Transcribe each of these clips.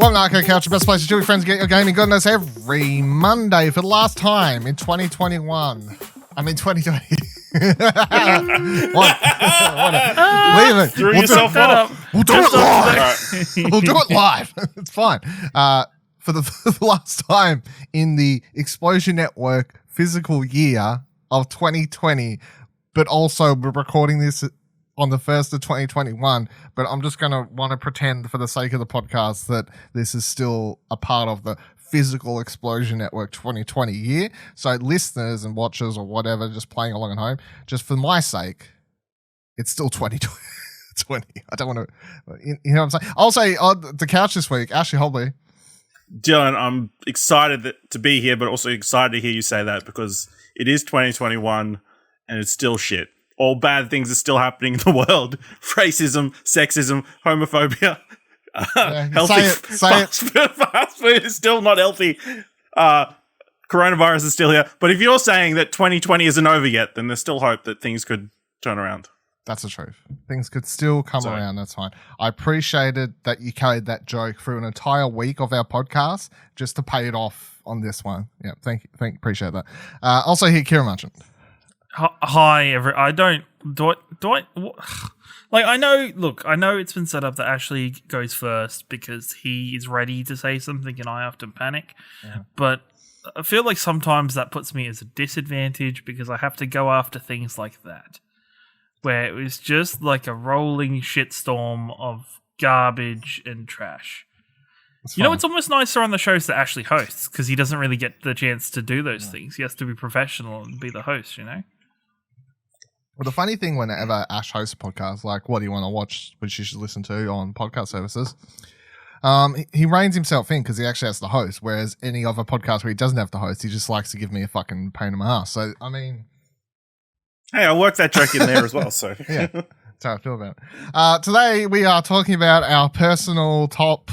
Welcome to Arcade Couch, the best place to chill with friends and get your gaming goodness every Monday for the last time in 2021. I mean 2020. What? Leave it. Threw yourself off. We'll do it live. We'll do it live. It's fine. For the last time in the Explosion Network physical year of 2020, but also we're recording this on the 1st of 2021, but I'm just going to want to pretend for the sake of the podcast that this is still a part of the physical Explosion Network 2020 year. So listeners and watchers or whatever just playing along at home, just for my sake, it's still 2020. I don't want to, you know what I'm saying? I'll say on the couch this week, Ashley Holby. Dylan, I'm excited to be here, but also excited to hear you say that because it is 2021 and it's still shit. All bad things are still happening in the world. Racism, sexism, homophobia. Healthy fast food is still not healthy. Coronavirus is still here. But if you're saying that 2020 isn't over yet, then there's still hope that things could turn around. That's the truth. Things could still come around. That's fine. I appreciated that you carried that joke through an entire week of our podcast just to pay it off on this one. Yeah, thank you. Appreciate that. Also here, Ciaran Mentions. Hi, I know it's been set up that Ashley goes first because he is ready to say something and I have to panic. Yeah. But I feel like sometimes that puts me as a disadvantage because I have to go after things like that, where it was just like a rolling shitstorm of garbage and trash. You know, it's almost nicer on the shows that Ashley hosts because he doesn't really get the chance to do those things. He has to be professional and be the host, you know? Well, the funny thing whenever Ash hosts a podcast, like what do you want to watch, which you should listen to on podcast services, he reins himself in because he actually has the host, whereas any other podcast where he doesn't have the host, he just likes to give me a fucking pain in my ass. So, I mean... Hey, I worked that joke in there as well, so... Yeah, that's how I feel about it. Today, we are talking about our personal top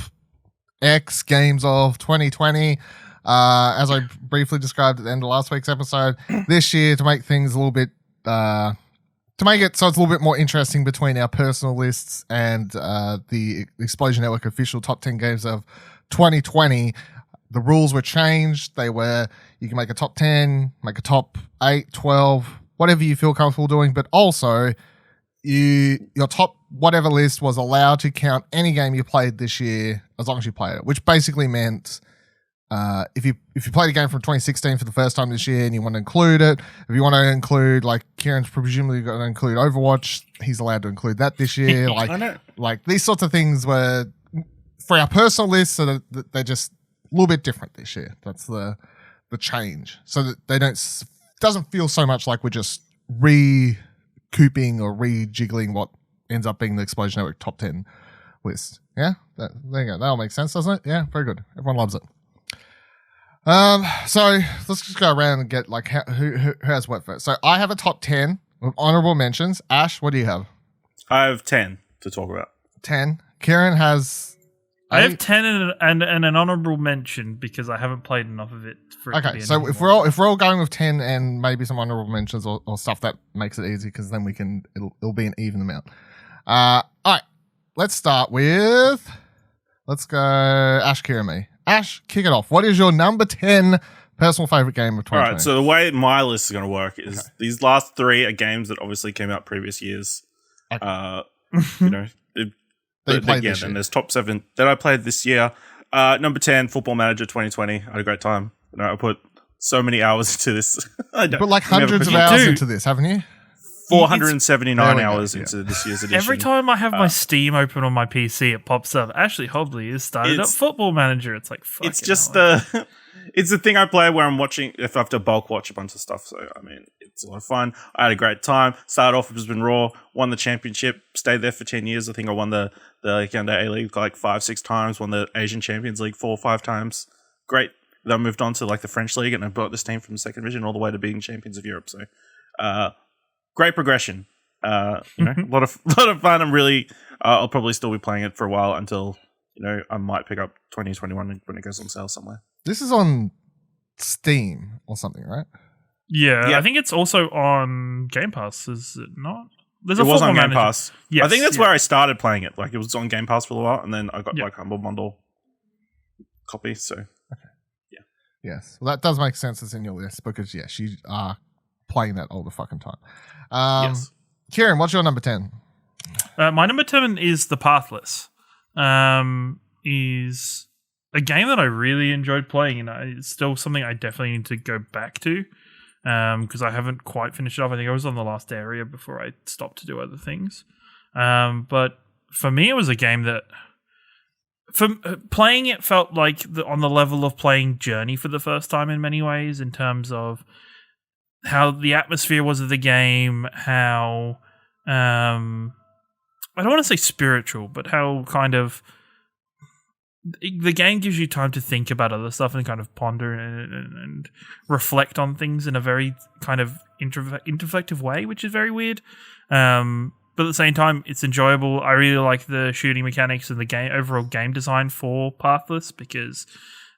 X games of 2020. As I briefly described at the end of last week's episode, this year, to make things a little bit... to make it so it's a little bit more interesting between our personal lists and the Explosion Network official top 10 games of 2020, the rules were changed. They were, you can make a top 10, make a top 8, 12, whatever you feel comfortable doing, but also your top whatever list was allowed to count any game you played this year as long as you played it, which basically meant if you played a game from 2016 for the first time this year and you want to include it, if you want to include, like Ciaran's presumably going to include Overwatch, he's allowed to include that this year. Like these sorts of things were for our personal list, so that they're just a little bit different this year. That's the change, so that they doesn't feel so much like we're just recouping or rejiggling what ends up being the Explosion Network top 10 list. Yeah, there you go. That all makes sense, doesn't it? Yeah, very good. Everyone loves it. So let's just go around and get like who has what first. So I have a top 10 with honourable mentions. Ash, what do you have? I have 10 to talk about. 10. Ciaran has... I have 10 and an honourable mention because I haven't played enough of it for it to be so if we're all going with 10 and maybe some honourable mentions or stuff, that makes it easy because then it'll be an even amount. All right, let's start with... Let's go Ash, Ciaran, me. Ash, kick it off. What is your number 10 personal favourite game of 2020? All right, so the way my list is going to work is these last three are games that obviously came out previous years. Okay. You know, and there's top 7 that I played this year. Number 10, Football Manager 2020. I had a great time. You know, I put so many hours into this. You put like hundreds of hours into this, haven't you? 479 hours into this year's edition. Every time I have my Steam open on my PC, it pops up. Ashley Hobley has started up Football Manager. It's like, fuck. It's just it's the thing I play where I'm watching, if I have to bulk watch a bunch of stuff. So, I mean, it's a lot of fun. I had a great time. Started off with Brisbane Raw, won the championship, stayed there for 10 years. I think I won the Under A-League like 5-6 times, won the Asian Champions League 4 or 5 times. Great. Then I moved on to like the French League and I brought this team from the second division all the way to being champions of Europe. So, great progression. You know, a lot of fun. I'm really, I'll probably still be playing it for a while until, you know, I might pick up 2021 when it goes on sale somewhere. This is on Steam or something, right? Yeah. I think it's also on Game Pass, is it not? It was on Game Pass. Yes, I think that's where I started playing it. Like, it was on Game Pass for a while, and then I got like Humble Bundle. copy. So Yes. Well, that does make sense. It's in your list because, yes, you are playing that all the fucking time. yes. Ciaran, what's your number 10? My number 10 is The Pathless. Is a game that I really enjoyed playing, and it's still something I definitely need to go back to because I haven't quite finished it off. I think I was on the last area before I stopped to do other things. But for me, it was a game that, for playing it, felt like on the level of playing Journey for the first time in many ways, in terms of how the atmosphere was of the game, how I don't want to say spiritual, but how kind of the game gives you time to think about other stuff and kind of ponder and reflect on things in a very kind of introspective way, which is very weird. But at the same time, it's enjoyable. I really like the shooting mechanics and the overall game design for Pathless because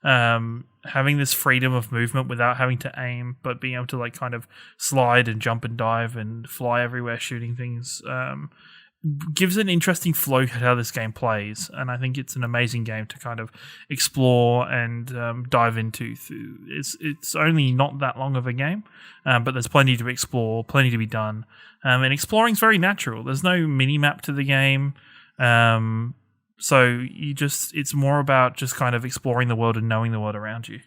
having this freedom of movement without having to aim, but being able to like kind of slide and jump and dive and fly everywhere shooting things gives an interesting flow to how this game plays. And I think it's an amazing game to kind of explore and dive into. It's only not that long of a game, but there's plenty to explore, plenty to be done. And exploring is very natural. There's no mini-map to the game. So it's more about just kind of exploring the world and knowing the world around you.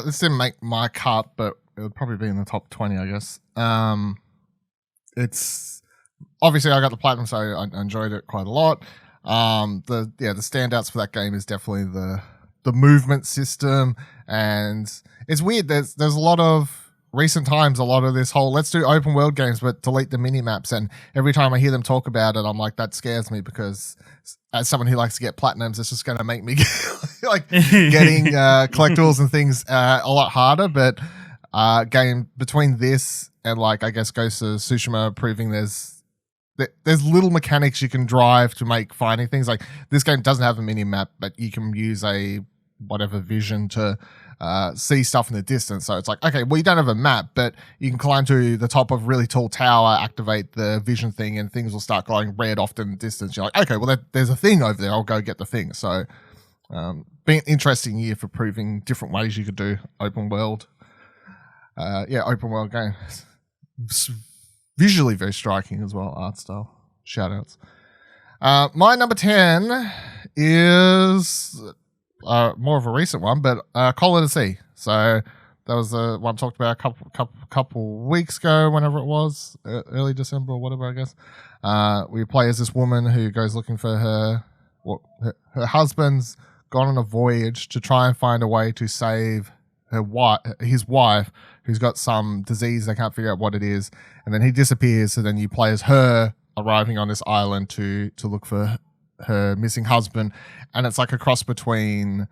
This didn't make my cut, but it would probably be in the top 20, I guess. It's obviously I got the platinum, so I enjoyed it quite a lot. The standouts for that game is definitely the movement system, and it's weird. There's a lot of recent times, a lot of this whole let's do open world games but delete the mini maps, and every time I hear them talk about it, I'm like, that scares me because as someone who likes to get platinums, it's just going to make me like getting collectibles and things a lot harder. But game between this and like I guess Ghost of Tsushima proving there's little mechanics you can drive to make finding things. Like this game doesn't have a mini map, but you can use a whatever vision to see stuff in the distance. So it's like, okay, well, you don't have a map, but you can climb to the top of a really tall tower, activate the vision thing, and things will start glowing red off in the distance. You're like, okay, well, there's a thing over there. I'll go get the thing. So been an interesting year for proving different ways you could do open world. Open world games. Visually very striking as well, art style. Shout outs. My number 10 is more of a recent one, but Call of the Sea. So that was the one I talked about a couple weeks ago, whenever it was, early December or whatever, I guess. We play as this woman who goes looking for her husband's gone on a voyage to try and find a way to save his wife, who's got some disease. They can't figure out what it is, and then he disappears. So then you play as her arriving on this island to look for her missing husband, and it's like a cross between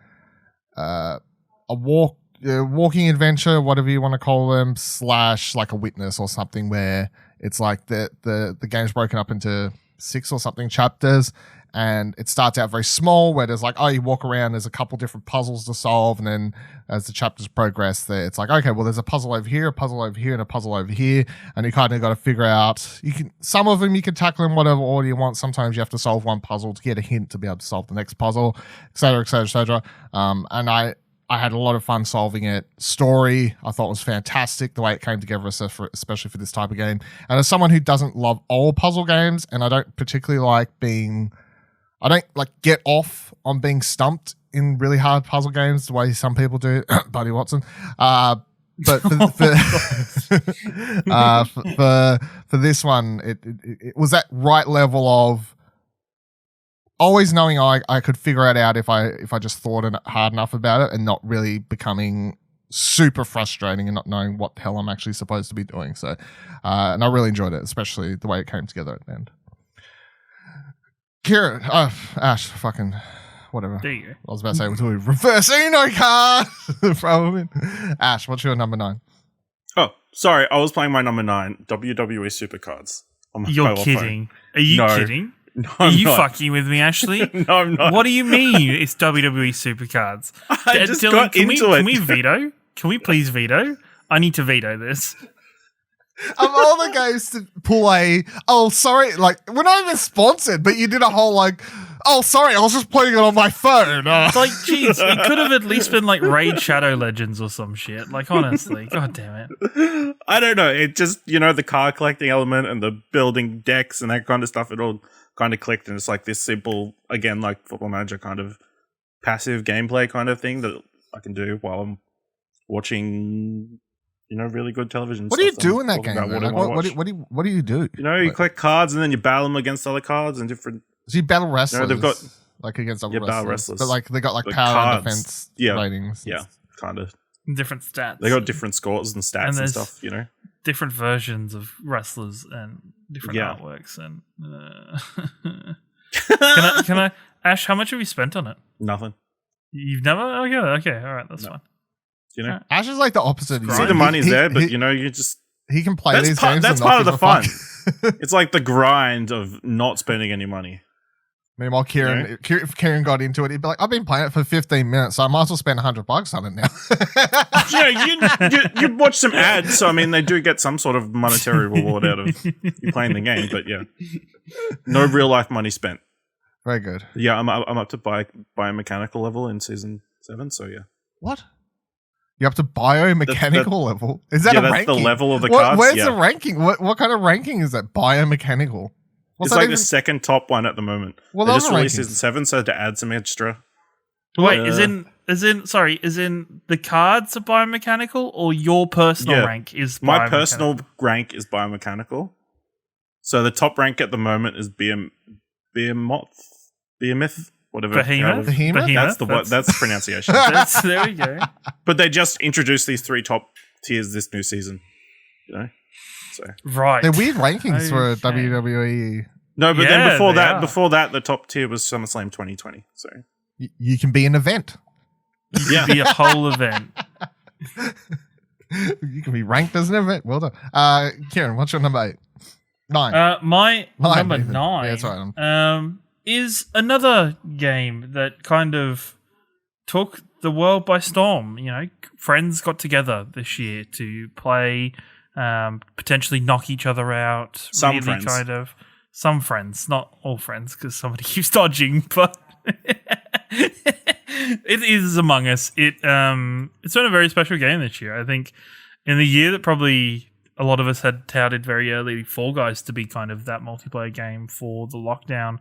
a walking adventure, whatever you want to call them, / like a witness or something, where it's like the game's broken up into 6 or something chapters, and it starts out very small where there's like, oh, you walk around, there's a couple different puzzles to solve, and then as the chapters progress, it's like, okay, well, there's a puzzle over here, a puzzle over here, and a puzzle over here, and you kind of got to figure out, some of them you can tackle in whatever order you want. Sometimes you have to solve one puzzle to get a hint to be able to solve the next puzzle, etc., etc., etc. And I had a lot of fun solving it. Story, I thought, was fantastic, the way it came together, especially for this type of game. And as someone who doesn't love old puzzle games, and I don't particularly I don't get off on being stumped in really hard puzzle games the way some people do, Buddy Watson. But for this one, it was that right level of always knowing I could figure it out if I just thought hard enough about it, and not really becoming super frustrating and not knowing what the hell I'm actually supposed to be doing. So, and I really enjoyed it, especially the way it came together at the end. Ciaran, Ash, fucking whatever. There you go. I was about to say, we'll do a reverse Uno card. Ash, what's your number 9? Oh, sorry, I was playing my number 9, WWE Supercards. You're kidding. Are you kidding? No, Are you not. fucking with me, Ashley? No, I'm not. What do you mean it's WWE Supercards? I just got into it. Can we veto? Can we please veto? I need to veto this. Of all the games to pull we're not even sponsored, but you did a whole Oh, sorry, I was just playing it on my phone. It's like, geez, it could have at least been like Raid Shadow Legends or some shit. Like, honestly, god damn it. I don't know. It just, the card collecting element and the building decks and that kind of stuff, it all kind of clicked. And it's like this simple, again, like Football Manager kind of passive gameplay kind of thing that I can do while I'm watching, really good television. What do you do in that game? What do you do? You collect cards and then you battle them against other cards and different. So you battle wrestlers. They've got against other battle wrestlers. But like they got like the power cards, and defense ratings. Yeah, kind of. Different stats. They got different scores and stats and stuff, Different versions of wrestlers and different artworks. And can I, Ash? How much have you spent on it? Nothing. You've never? Okay, all right, that's fine. Ash is like the opposite. You see the money's there, but you just he can play these games. That's part of the fun. It's like the grind of not spending any money. Meanwhile, if Ciaran got into it, he'd be like, "I've been playing it for 15 minutes, so I might as well spend $100 on it now." You watch some ads, so I mean, they do get some sort of monetary reward out of you playing the game, but no real life money spent. Very good. Yeah, I'm up to biomechanical level in season 7, so yeah. What? You're up to biomechanical level? Is that a ranking? That's the level of the cards. Where's the ranking? What kind of ranking is that? Biomechanical. It's like the second top one at the moment. Well, they just released season 7, so to add some extra. Wait, is in the cards are biomechanical or your personal rank is biomechanical? My personal rank is biomechanical. So the top rank at the moment is Behemoth, whatever. Behemoth? That's the pronunciation. There we go. But they just introduced these 3 top tiers this new season. So right. They're weird rankings for WWE. No, but then before that, the top tier was SummerSlam 2020. So you can be an event. You can be a whole event. You can be ranked as an event. Well done. Ciaran, what's your number 8? 9. My number Nathan. 9 that's right. is another game that kind of took the world by storm. Friends got together this year to play, potentially knock each other out. Some friends. Some friends, not all friends, because somebody keeps dodging, but it is Among Us. It's been a very special game this year. I think in the year that probably a lot of us had touted very early Fall Guys to be kind of that multiplayer game for the lockdown,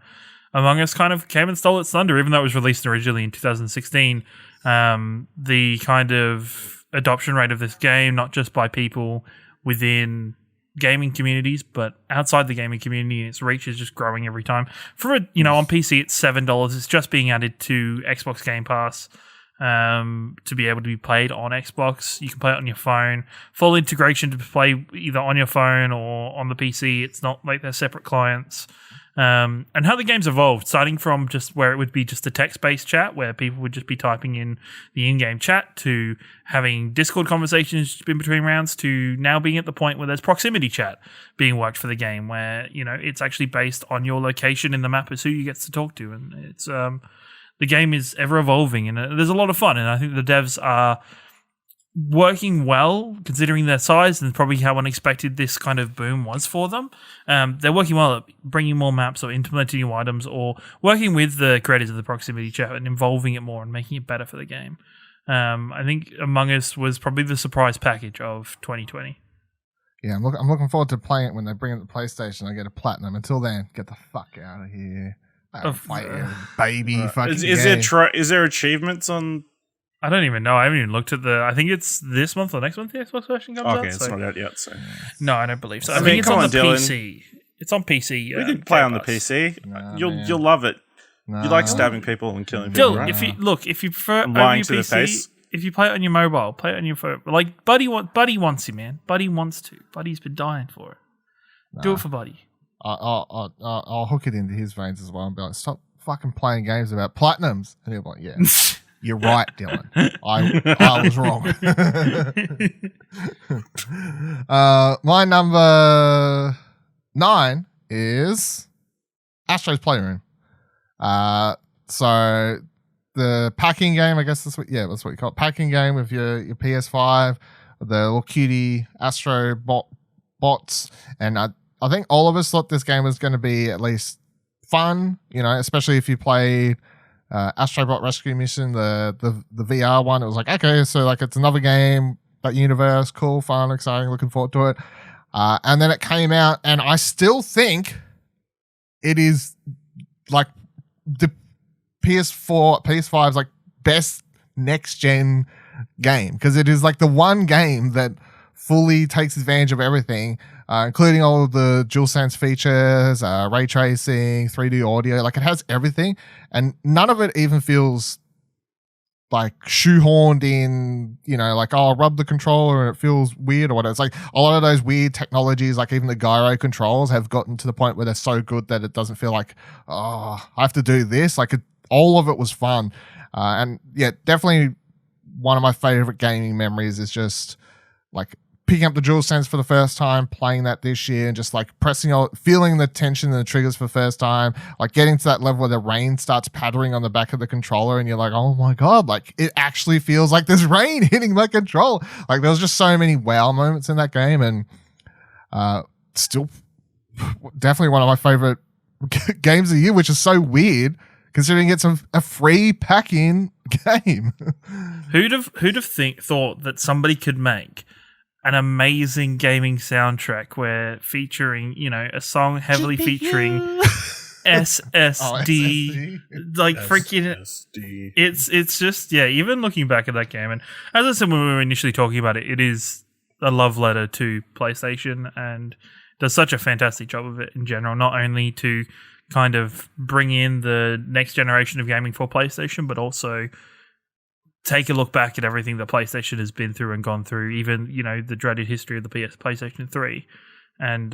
Among Us kind of came and stole its thunder, even though it was released originally in 2016. The kind of adoption rate of this game, not just by people within gaming communities, but outside the gaming community, its reach is just growing every time. On PC, it's $7. It's just being added to Xbox Game Pass to be able to be played on Xbox. You can play it on your phone. Full integration to play either on your phone or on the PC. It's not like they're separate clients. And how the game's evolved, starting from just where it would be just a text-based chat where people would just be typing in the in-game chat to having Discord conversations in between rounds to now being at the point where there's proximity chat being worked for the game where, it's actually based on your location in the map as who you get to talk to. And it's the game is ever evolving and there's a lot of fun. And I think the devs are working well considering their size and probably how unexpected this kind of boom was for them. They're working well at bringing more maps or implementing new items or working with the creators of the proximity chat and involving it more and making it better for the game. I think Among Us was probably the surprise package of 2020. Yeah, I'm looking forward to playing it when they bring it to the PlayStation. I get a platinum. Until then, get the fuck out of here. Baby fucking is there achievements on? I don't even know. I haven't even looked at I think it's this month or next month the Xbox version comes out. Okay, it's not out yet. So. No, I don't believe so. I mean, it's on the PC. It's on PC. We can play on the PC. You'll love it. You like stabbing people and killing people, right? If you prefer lying to PC, the face. If you play it on your mobile, play it on your phone. Like Buddy wants you, man. Buddy wants to. Buddy's been dying for it. Do it for Buddy. I'll hook it into his veins as well and be like, stop fucking playing games about platinums. And he'll be like, yeah. You're right, Dylan. I was wrong. My number 9 is Astro's Playroom. So the packing game, I guess that's what you call it. Packing game with your PS5, the little cutie Astro bots, and I think all of us thought this game was going to be at least fun, especially if you play Astrobot Rescue Mission, the VR one. It was like, okay, so like it's another game, that universe, cool, fun, exciting, looking forward to it. And then it came out, and I still think it is like the PS5's like best next gen game, because it is like the one game that fully takes advantage of everything, including all of the DualSense features, ray tracing, 3D audio. Like, it has everything, and none of it even feels like shoehorned in, like, oh, rub the controller and it feels weird or whatever. It's like a lot of those weird technologies, like even the gyro controls, have gotten to the point where they're so good that it doesn't feel like, oh, I have to do this. Like, all of it was fun. And yeah, definitely one of my favorite gaming memories is just like picking up the DualSense for the first time, playing that this year, and just like feeling the tension and the triggers for the first time, like getting to that level where the rain starts pattering on the back of the controller, and you're like, oh my God, like it actually feels like there's rain hitting my control. Like, there was just so many wow moments in that game, and still definitely one of my favorite games of the year, which is so weird considering it's a free pack-in game. Who'd have thought that somebody could make an amazing gaming soundtrack where featuring, a song heavily featuring SSD, like freaking SSD. It's just, yeah, even looking back at that game, and as I said when we were initially talking about it, it is a love letter to PlayStation, and does such a fantastic job of it in general, not only to kind of bring in the next generation of gaming for PlayStation, but also take a look back at everything that PlayStation has been through and gone through, even, the dreaded history of the PlayStation 3, and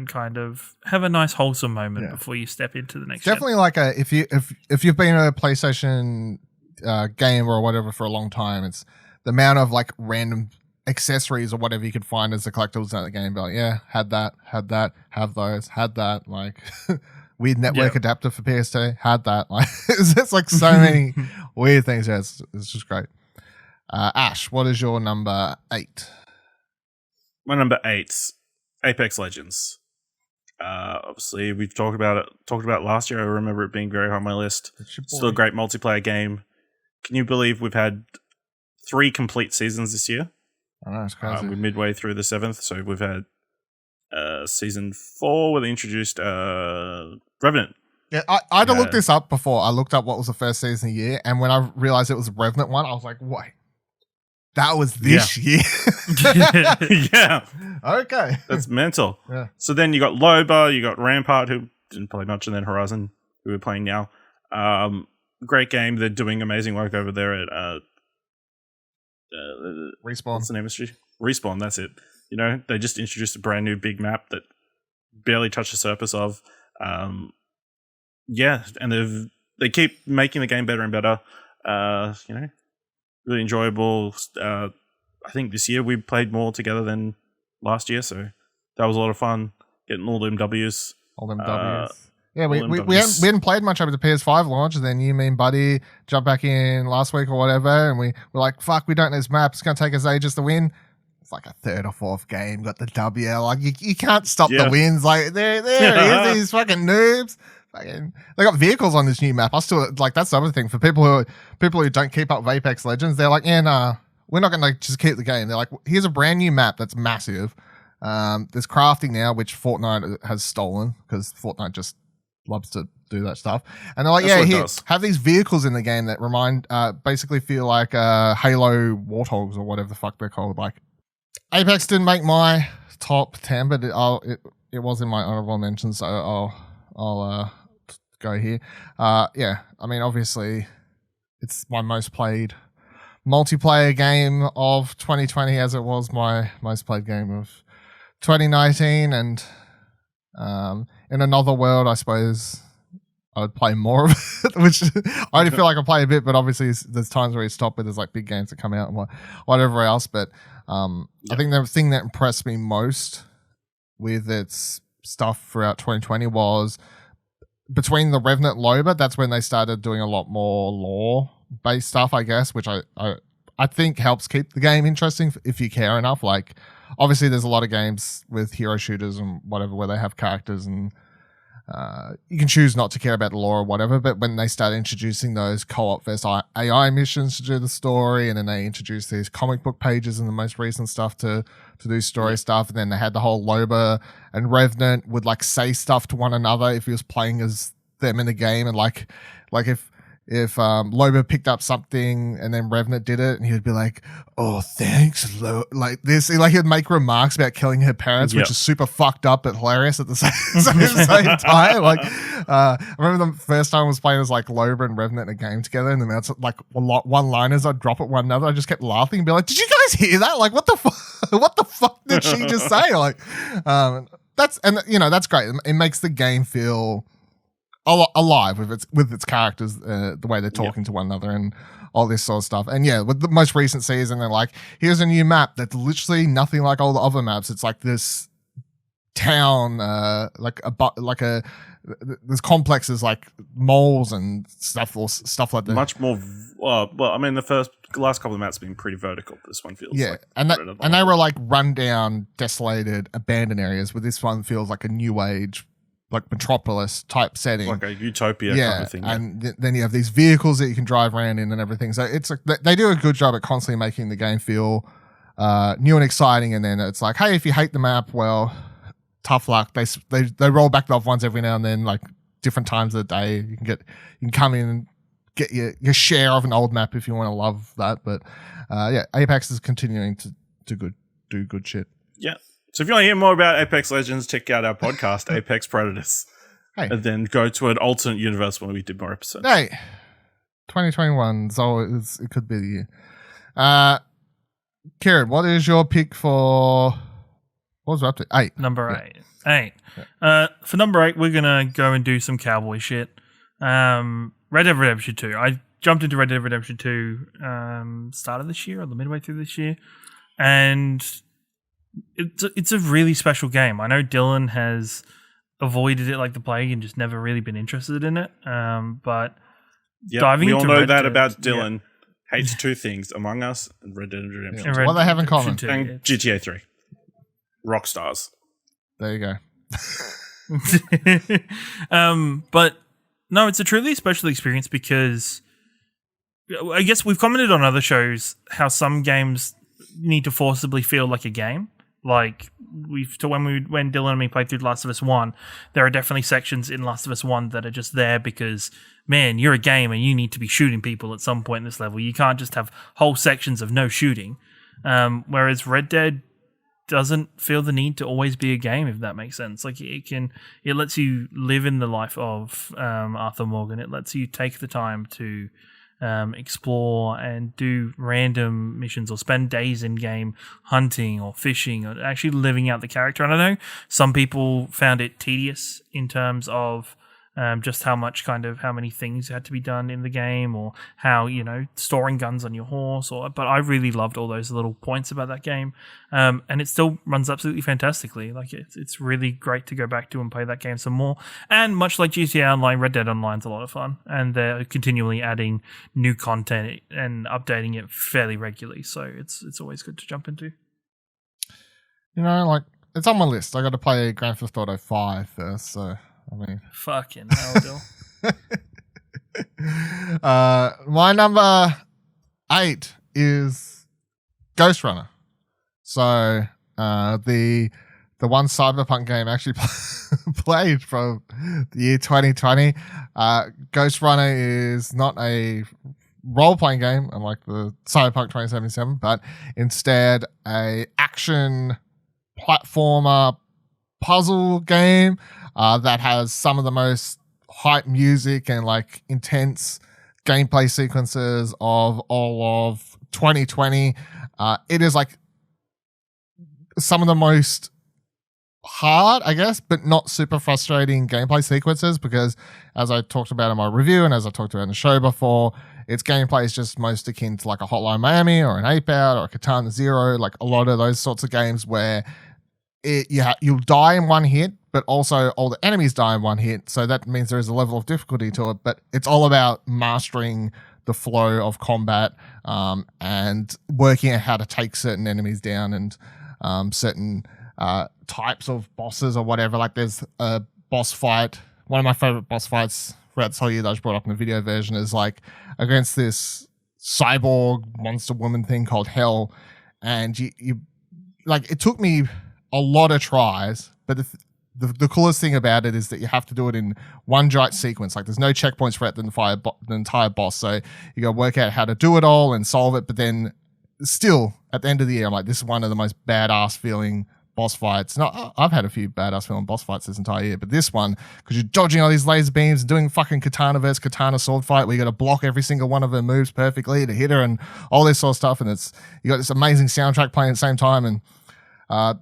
kind of have a nice wholesome moment before you step into the next definitely gen. Like if you've been a PlayStation game or whatever for a long time, it's the amount of like random accessories or whatever you could find as the collectibles at the game. But like, yeah, had that, have those, had that, like weird network adapter for PS2, had that. Like, it's like so many weird things. Yeah, it's just great. Ash, what is your number 8? My number 8, Apex Legends. Obviously, we've talked about it last year. I remember it being very high on my list. Still a great multiplayer game. Can you believe we've had 3 complete seasons this year? I know, it's crazy. We're midway through the 7th, so we've had season 4 where they introduced Revenant. Yeah, I had to look this up before. I looked up what was the first season of the year, and when I realized it was the Revenant one, I was like, wait, that was this year? Yeah. Okay. That's mental. Yeah. So then you got Loba, you got Rampart, who didn't play much, and then Horizon, who we're playing now. Great game. They're doing amazing work over there at Respawn. What's the name of the Respawn, that's it. They just introduced a brand new big map that barely touched the surface of. And they keep making the game better and better. Really enjoyable. I think this year we played more together than last year, so that was a lot of fun getting all them W's. All them W's. Yeah, we hadn't played much over the PS5 launch, and then you, me, and Buddy jumped back in last week or whatever, and we were like, fuck, we don't know this map. It's going to take us ages to win. It's like a 3rd or 4th game, got the W. Like, you can't stop the wins. Like, there it is, these fucking noobs. Fucking, they got vehicles on this new map. I still, like, that's the other thing. For people who don't keep up with Apex Legends, they're like, yeah, nah, we're not going to just keep the game. They're like, here's a brand new map that's massive. There's crafting now, which Fortnite has stolen, because Fortnite just loves to do that stuff. And they're like, have these vehicles in the game that basically feel like Halo Warthogs or whatever the fuck they're called. Like, Apex didn't make my top 10, but it was in my honorable mentions, so I'll go here. I mean, obviously, it's my most played multiplayer game of 2020, as it was my most played game of 2019, and in another world, I suppose I would play more of it, which I only feel like I play a bit, but obviously there's times where you stop, where there's like big games that come out and whatever else. But I think the thing that impressed me most with its stuff throughout 2020 was between the Revenant Loba. That's when they started doing a lot more lore-based stuff, I guess, which I think helps keep the game interesting if you care enough. Like, obviously, there's a lot of games with hero shooters and whatever where they have characters and you can choose not to care about the lore or whatever, but when they start introducing those co-op versus AI missions to do the story, and then they introduced these comic book pages and the most recent stuff to do story stuff, and then they had the whole Loba and Revenant would like say stuff to one another if he was playing as them in the game, and like if Loba picked up something and then Revenant did it, and he would be like, "Oh, thanks, like this." Like he'd make remarks about killing her parents, which is super fucked up but hilarious at the same time. Like, I remember the first time I was playing as like Loba and Revenant in a game together, and then that's like one-liners I'd drop at one another. I just kept laughing and be like, "Did you guys hear that? Like, what the fuck? What the fuck did she just say?" Like, that's great. It makes the game feel alive with its characters, the way they're talking to one another and all this sort of stuff. And yeah, with the most recent season, they're like, here's a new map that's literally nothing like all the other maps. It's like this town, there's complexes like malls and stuff like that. Much more. Well, I mean, the last couple of maps have been pretty vertical. This one feels and they were like run down, desolated, abandoned areas. Where this one feels like a new age, like metropolis type setting, like a utopia kind of thing. And then you have these vehicles that you can drive around in and everything. So it's like they do a good job at constantly making the game feel new and exciting. And then it's like, hey, if you hate the map, well, tough luck. They roll back the off ones every now and then, like different times of the day. You can come in and get your share of an old map if you want to love that. But Apex is continuing to do good shit. Yeah. So if you want to hear more about Apex Legends, check out our podcast, Apex Predators. Hey. And then go to an alternate universe when we did more episodes. Hey, 2021 it could be the year. Ciaran, what is your pick for? What was it up to? 8. Number 8. For number 8, we're gonna go and do some cowboy shit. Red Dead Redemption 2. I jumped into Red Dead Redemption 2 start of this year or the midway through this year, and it's a really special game. I know Dylan has avoided it like the plague and just never really been interested in it. But diving into we all know Red that Dead, about Dylan. Hates two things: Among Us and Red Dead Redemption. What they have in common? And GTA 3. Rock stars. There you go. But no, it's a truly special experience because I guess we've commented on other shows how some games need to forcibly feel like a game. Like when Dylan and me played through Last of Us 1, there are definitely sections in Last of Us 1 that are just there because, man, you're a gamer and you need to be shooting people at some point in this level. You can't just have whole sections of no shooting. Whereas Red Dead doesn't feel the need to always be a game, if that makes sense. Like it lets you live in the life of Arthur Morgan. It lets you take the time to explore and do random missions or spend days in game hunting or fishing or actually living out the character. And I know some people found it tedious in terms of just how many things had to be done in the game, or how, storing guns on your horse, but I really loved all those little points about that game. And it still runs absolutely fantastically. Like it's really great to go back to and play that game some more. And much like GTA Online, Red Dead Online's a lot of fun, and they're continually adding new content and updating it fairly regularly. So it's always good to jump into. It's on my list. I got to play Grand Theft Auto 5 first, so fucking hell, Bill. My number 8 is Ghost Runner. So the one Cyberpunk game I actually played from the year 2020. Ghost Runner is not a role-playing game, unlike the Cyberpunk 2077, but instead a action platformer puzzle game that has some of the most hype music and intense gameplay sequences of all of 2020. It is some of the most hard, I guess, but not super frustrating gameplay sequences, because as I talked about in my review and as I talked about in the show before, its gameplay is just most akin to a Hotline Miami or an Ape Out or a Katana Zero, a lot of those sorts of games where you'll die in one hit, but also all the enemies die in one hit. So that means there is a level of difficulty to it, but it's all about mastering the flow of combat and working out how to take certain enemies down and certain types of bosses or whatever. There's a boss fight one of my favorite boss fights throughout this whole year that I just brought up in the video version is like against this cyborg monster woman thing called Hell. And you like, it took me a lot of tries, but the coolest thing about it is that you have to do it in one giant sequence. Like there's no checkpoints throughout the entire boss. So you got to work out how to do it all and solve it. But then still at the end of the year, I'm like, this is one of the most badass feeling boss fights. No, I've had a few badass feeling boss fights this entire year, but this one, because you're dodging all these laser beams and doing fucking katana versus katana sword fight where you got to block every single one of her moves perfectly to hit her and all this sort of stuff. And you got this amazing soundtrack playing at the same time. And I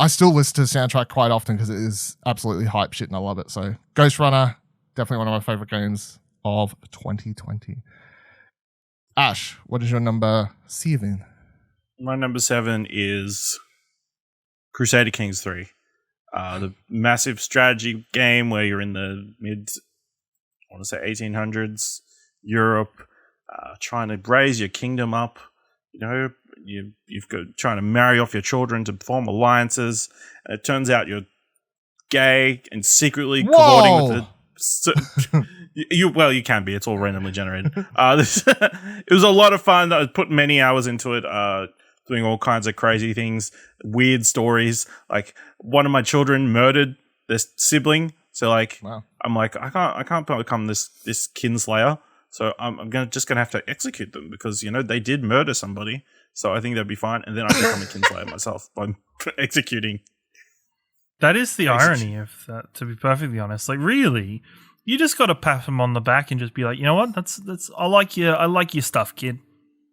still listen to the soundtrack quite often because it is absolutely hype shit and I love it. So Ghost Runner, definitely one of my favorite games of 2020. Ash, what is your number 7? My number 7 is Crusader Kings 3. The massive strategy game where you're in the I want to say 1800s Europe, trying to raise your kingdom up. You know, you've got trying to marry off your children to form alliances. And it turns out you're gay and secretly cavorting with you can be. It's all randomly generated. It was a lot of fun. I put many hours into it. Doing all kinds of crazy things, weird stories. Like one of my children murdered their sibling. So like, wow. I'm like, I can't become this kinslayer. So I'm just gonna have to execute them because they did murder somebody. So I think that'd be fine. And then I become a kinslayer myself by executing. That is the irony of that. To be perfectly honest, like really, you just got to pat them on the back and just be like, you know what? That's I like your stuff, kid.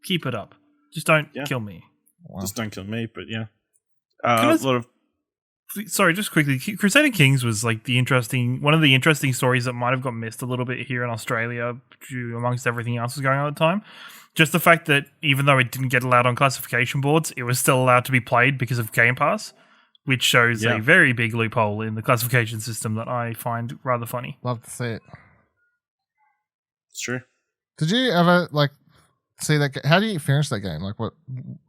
Keep it up. Just don't kill me. Wow. Just don't kill me, but yeah. Sorry, just quickly. Crusader Kings was like one of the interesting stories that might have got missed a little bit here in Australia amongst everything else was going on at the time. Just the fact that even though it didn't get allowed on classification boards, it was still allowed to be played because of Game Pass, which shows a very big loophole in the classification system that I find rather funny. Love to see it. It's true. Did you ever see that? How do you finish that game? Like, what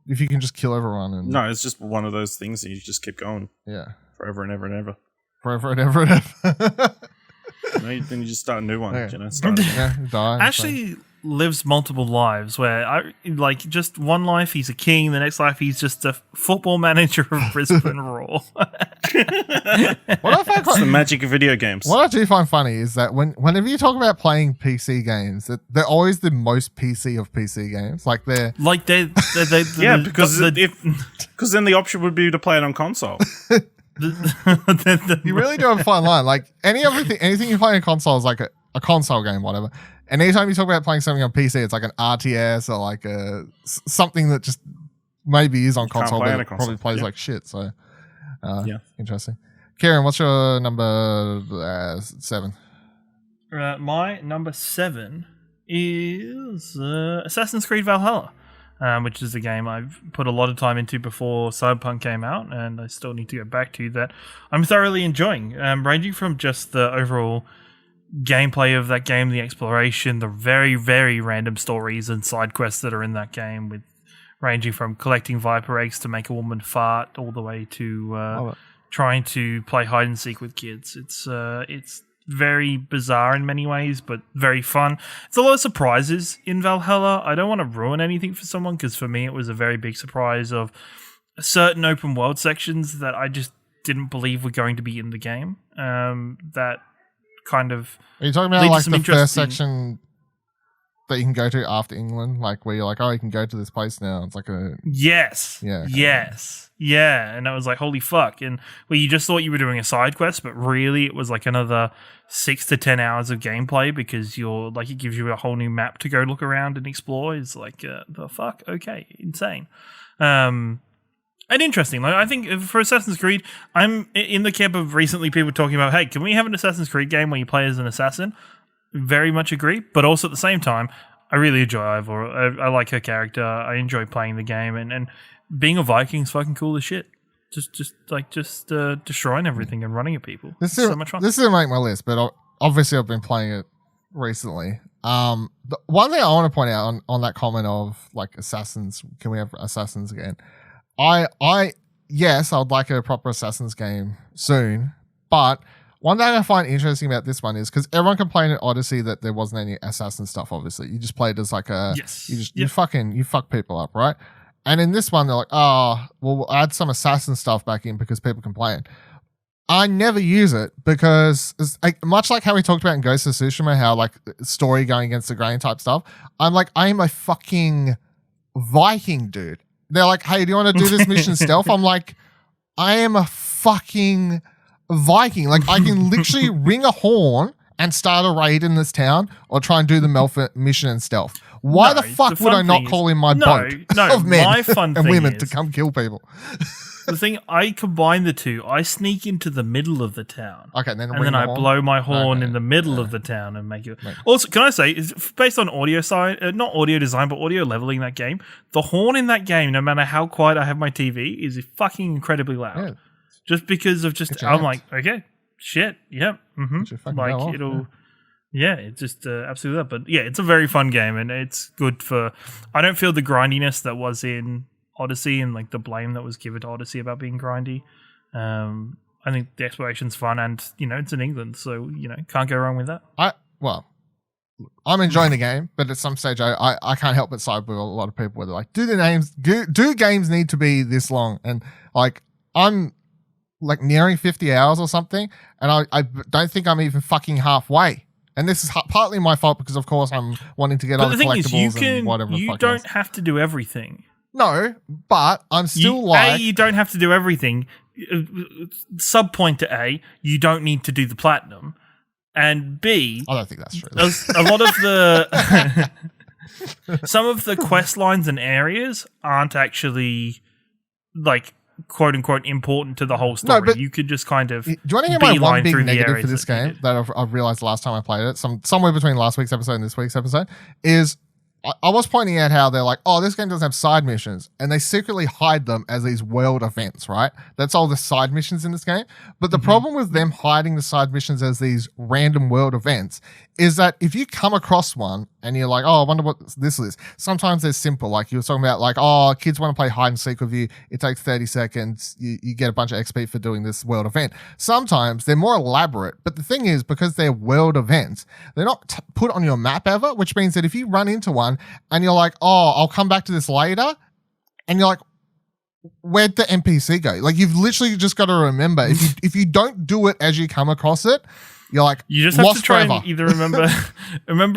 if you can just kill everyone? No, it's just one of those things that you just keep going. Yeah, forever and ever and ever. Forever and ever and ever. Then you just start a new one. Yeah. Die. Actually, lives multiple lives. Where just one life he's a king, the next life he's just a football manager of Brisbane Roar. It's the magic of video games. What I do find funny is that whenever you talk about playing PC games, they're always the most PC of PC games. Like they're because then the option would be to play it on console. You really do have a fine line. Like anything you play on console is like a console game, whatever. And anytime you talk about playing something on PC, it's like an RTS or like something that just maybe is on console, but it probably plays like shit. So, interesting. Ciaran, what's your number 7? My number 7 is Assassin's Creed Valhalla, which is a game I've put a lot of time into before Cyberpunk came out, and I still need to go back to that. I'm thoroughly enjoying, ranging from just the overall gameplay of that game, the exploration, the very, very random stories and side quests that are in that game, with ranging from collecting viper eggs to make a woman fart all the way to trying to play hide and seek with kids. It's very bizarre in many ways, but very fun. It's a lot of surprises in Valhalla. I don't want to ruin anything for someone because for me it was a very big surprise of certain open world sections that I just didn't believe were going to be in the game. That kind of. Are you talking about like the first section that you can go to after England, like where you're like, oh, you can go to this place now? It's like a yes, and I was like, holy fuck! And where you just thought you were doing a side quest, but really it was like another 6 to 10 hours of gameplay because you're like it gives you a whole new map to go look around and explore. It's like the fuck, okay, insane. And interesting. Like I think for Assassin's Creed, I'm in the camp of recently people talking about, hey, can we have an Assassin's Creed game where you play as an assassin? Very much agree, but also at the same time, I really enjoy Ivor. I like her character. I enjoy playing the game, and being a Viking is fucking cool as shit. Just destroying everything and running at people. It's so much fun. This didn't make my list, but obviously I've been playing it recently. The one thing I want to point out on that comment of like assassins, can we have assassins again? Yes, I would like a proper Assassin's game soon, but one thing I find interesting about this one is because everyone complained in Odyssey that there wasn't any assassin stuff. Obviously, you just played as like a you fuck people up, right? And in this one, they're like, oh, well, we'll add some assassin stuff back in because people complain. I never use it because it's like, much like how we talked about in Ghost of Tsushima, how like story going against the grain type stuff. I'm like, I am a fucking Viking dude. They're like, hey, do you want to do this mission stealth? I'm like, I am a fucking Viking. Like, I can literally ring a horn and start a raid in this town or try and do the mission in stealth. Why the fuck would I not call in my boat of men and women to come kill people? The thing, I combine the two. I sneak into the middle of the town. Okay, and then I blow my horn in the middle of the town and make it. Also, can I say, based on audio side, not audio design, but audio leveling that game, the horn in that game, no matter how quiet I have my TV, is fucking incredibly loud. Yeah. Just because of I'm like, okay, shit, yep, like it'll. Yeah, it's just absolutely that. But yeah, it's a very fun game and it's good for. I don't feel the grindiness that was in Odyssey and like the blame that was given to Odyssey about being grindy. I think the exploration's fun and it's in England, so can't go wrong with that. I'm enjoying the game, but at some stage I can't help but side with a lot of people where they're like, do games need to be this long? And like I'm like nearing 50 hours or something, and I don't think I'm even fucking halfway. And this is partly my fault because, of course, I'm wanting to get other collectibles and whatever. You don't have to do everything. No, but I'm still you don't have to do everything. Subpoint to A, you don't need to do the platinum. And B, I don't think that's true. A lot of the some of the quest lines and areas aren't actually like quote unquote important to the whole story. No, but you could just kind of. Do you want to hear my one big negative for this game that I've realized the last time I played it, somewhere between last week's episode and this week's episode, is I was pointing out how they're like, oh, this game doesn't have side missions, and they secretly hide them as these world events, right? That's all the side missions in this game. But the problem with them hiding the side missions as these random world events is that if you come across one and you're like, oh, I wonder what this is. Sometimes they're simple. Like you were talking about, like, oh, kids want to play hide and seek with you. It takes 30 seconds. You get a bunch of XP for doing this world event. Sometimes they're more elaborate. But the thing is, because they're world events, they're not put on your map ever, which means that if you run into one and you're like, oh, I'll come back to this later, and you're like, where'd the NPC go? Like, you've literally just got to remember, if you don't do it as you come across it, you're like, you just have to try and either remember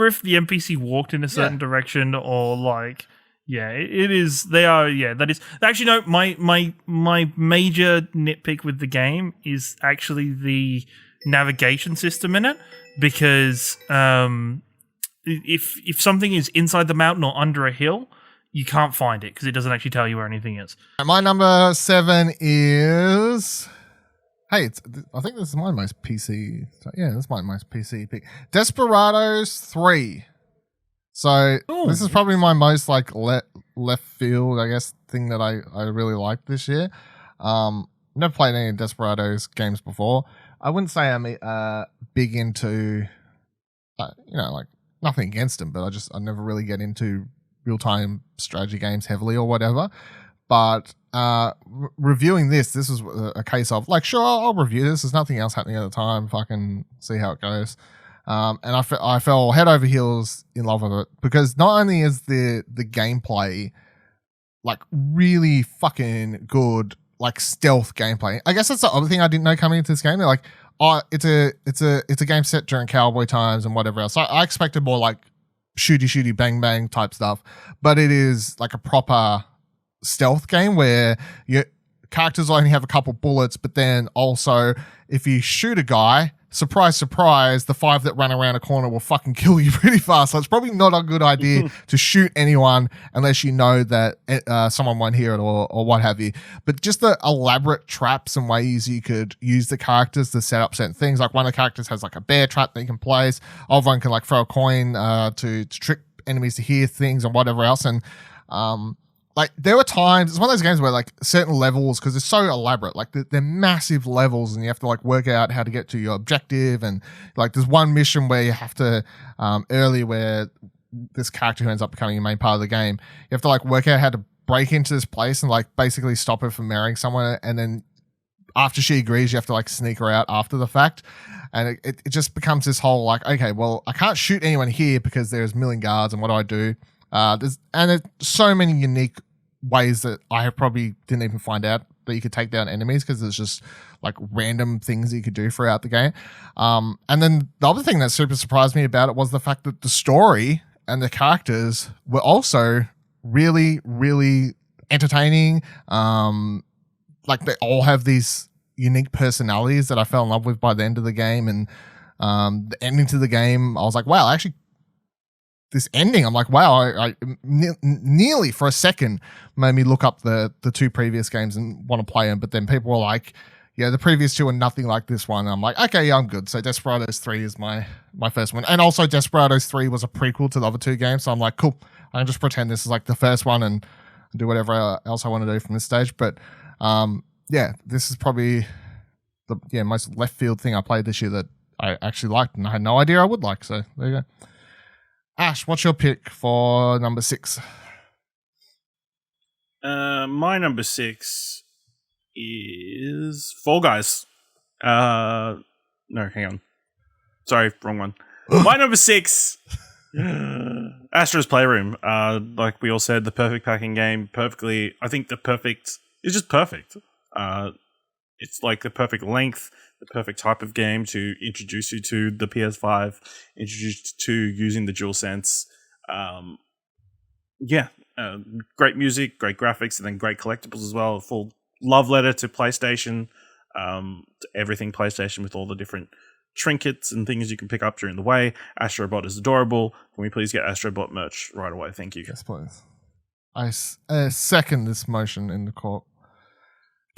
if the NPC walked in a certain direction or like, it is. They are. Yeah, that is actually no. My major nitpick with the game is actually the navigation system in it, because if something is inside the mountain or under a hill, you can't find it because it doesn't actually tell you where anything is. My number 7 is. Hey, I think this is my most PC. Yeah, this is my most PC pick. Desperados 3. So this is probably my most like left field, I guess, thing that I really liked this year. Never played any Desperados games before. I wouldn't say I'm big into, like nothing against them, but I never really get into real-time strategy games heavily or whatever. But reviewing this was a case of like, sure, I'll review this. There's nothing else happening at the time. Fucking see how it goes. And I fell head over heels in love with it because not only is the gameplay like really fucking good, like stealth gameplay. I guess that's the other thing I didn't know coming into this game. They're like, oh, it's a game set during cowboy times and whatever else. So I expected more like shooty bang bang type stuff, but it is like a proper stealth game where your characters only have a couple bullets, but then also if you shoot a guy, surprise, surprise, the 5 that run around a corner will fucking kill you pretty fast. So it's probably not a good idea to shoot anyone unless you know that someone won't hear it or what have you. But just the elaborate traps and ways you could use the characters to set up certain things. Like one of the characters has like a bear trap that you can place. Everyone can like throw a coin to trick enemies to hear things and whatever else. And like there were times, it's one of those games where like certain levels, because it's so elaborate, like they're massive levels and you have to like work out how to get to your objective. And like there's one mission where you have to early where this character who ends up becoming a main part of the game, you have to like work out how to break into this place and like basically stop her from marrying someone and then after she agrees, you have to like sneak her out after the fact. And it just becomes this whole like, okay, well, I can't shoot anyone here because there's a million guards, and what do? There's so many unique ways that I probably didn't even find out that you could take down enemies, because there's just like random things that you could do throughout the game. And then the other thing that super surprised me about it was the fact that the story and the characters were also really, really entertaining. Like they all have these unique personalities that I fell in love with by the end of the game, and the ending to the game, I was like, wow, actually, this ending, I'm like, wow, I nearly for a second made me look up the two previous games and want to play them, but then people were like, yeah, the previous two are nothing like this one. And I'm like, okay, yeah, I'm good. So Desperados 3 is my first one. And also Desperados 3 was a prequel to the other two games, so I'm like, cool, I can just pretend this is like the first one and do whatever else I want to do from this stage. But yeah, this is probably the most left field thing I played this year that I actually liked, and I had no idea I would like. So there you go. Ash, what's your pick for number 6? My number 6 is Fall Guys. No, hang on. Sorry, wrong one. My number 6, Astro's Playroom. Like we all said, the perfect packing game. Perfectly, I think it's just perfect. It's like the perfect length, the perfect type of game to introduce you to the PS5, introduce you to using the DualSense. Great music, great graphics, and then great collectibles as well. A full love letter to PlayStation, to everything PlayStation, with all the different trinkets and things you can pick up during the way. Astrobot is adorable. Can we please get Astrobot merch right away? Thank you. Yes, please. I second this motion in the court.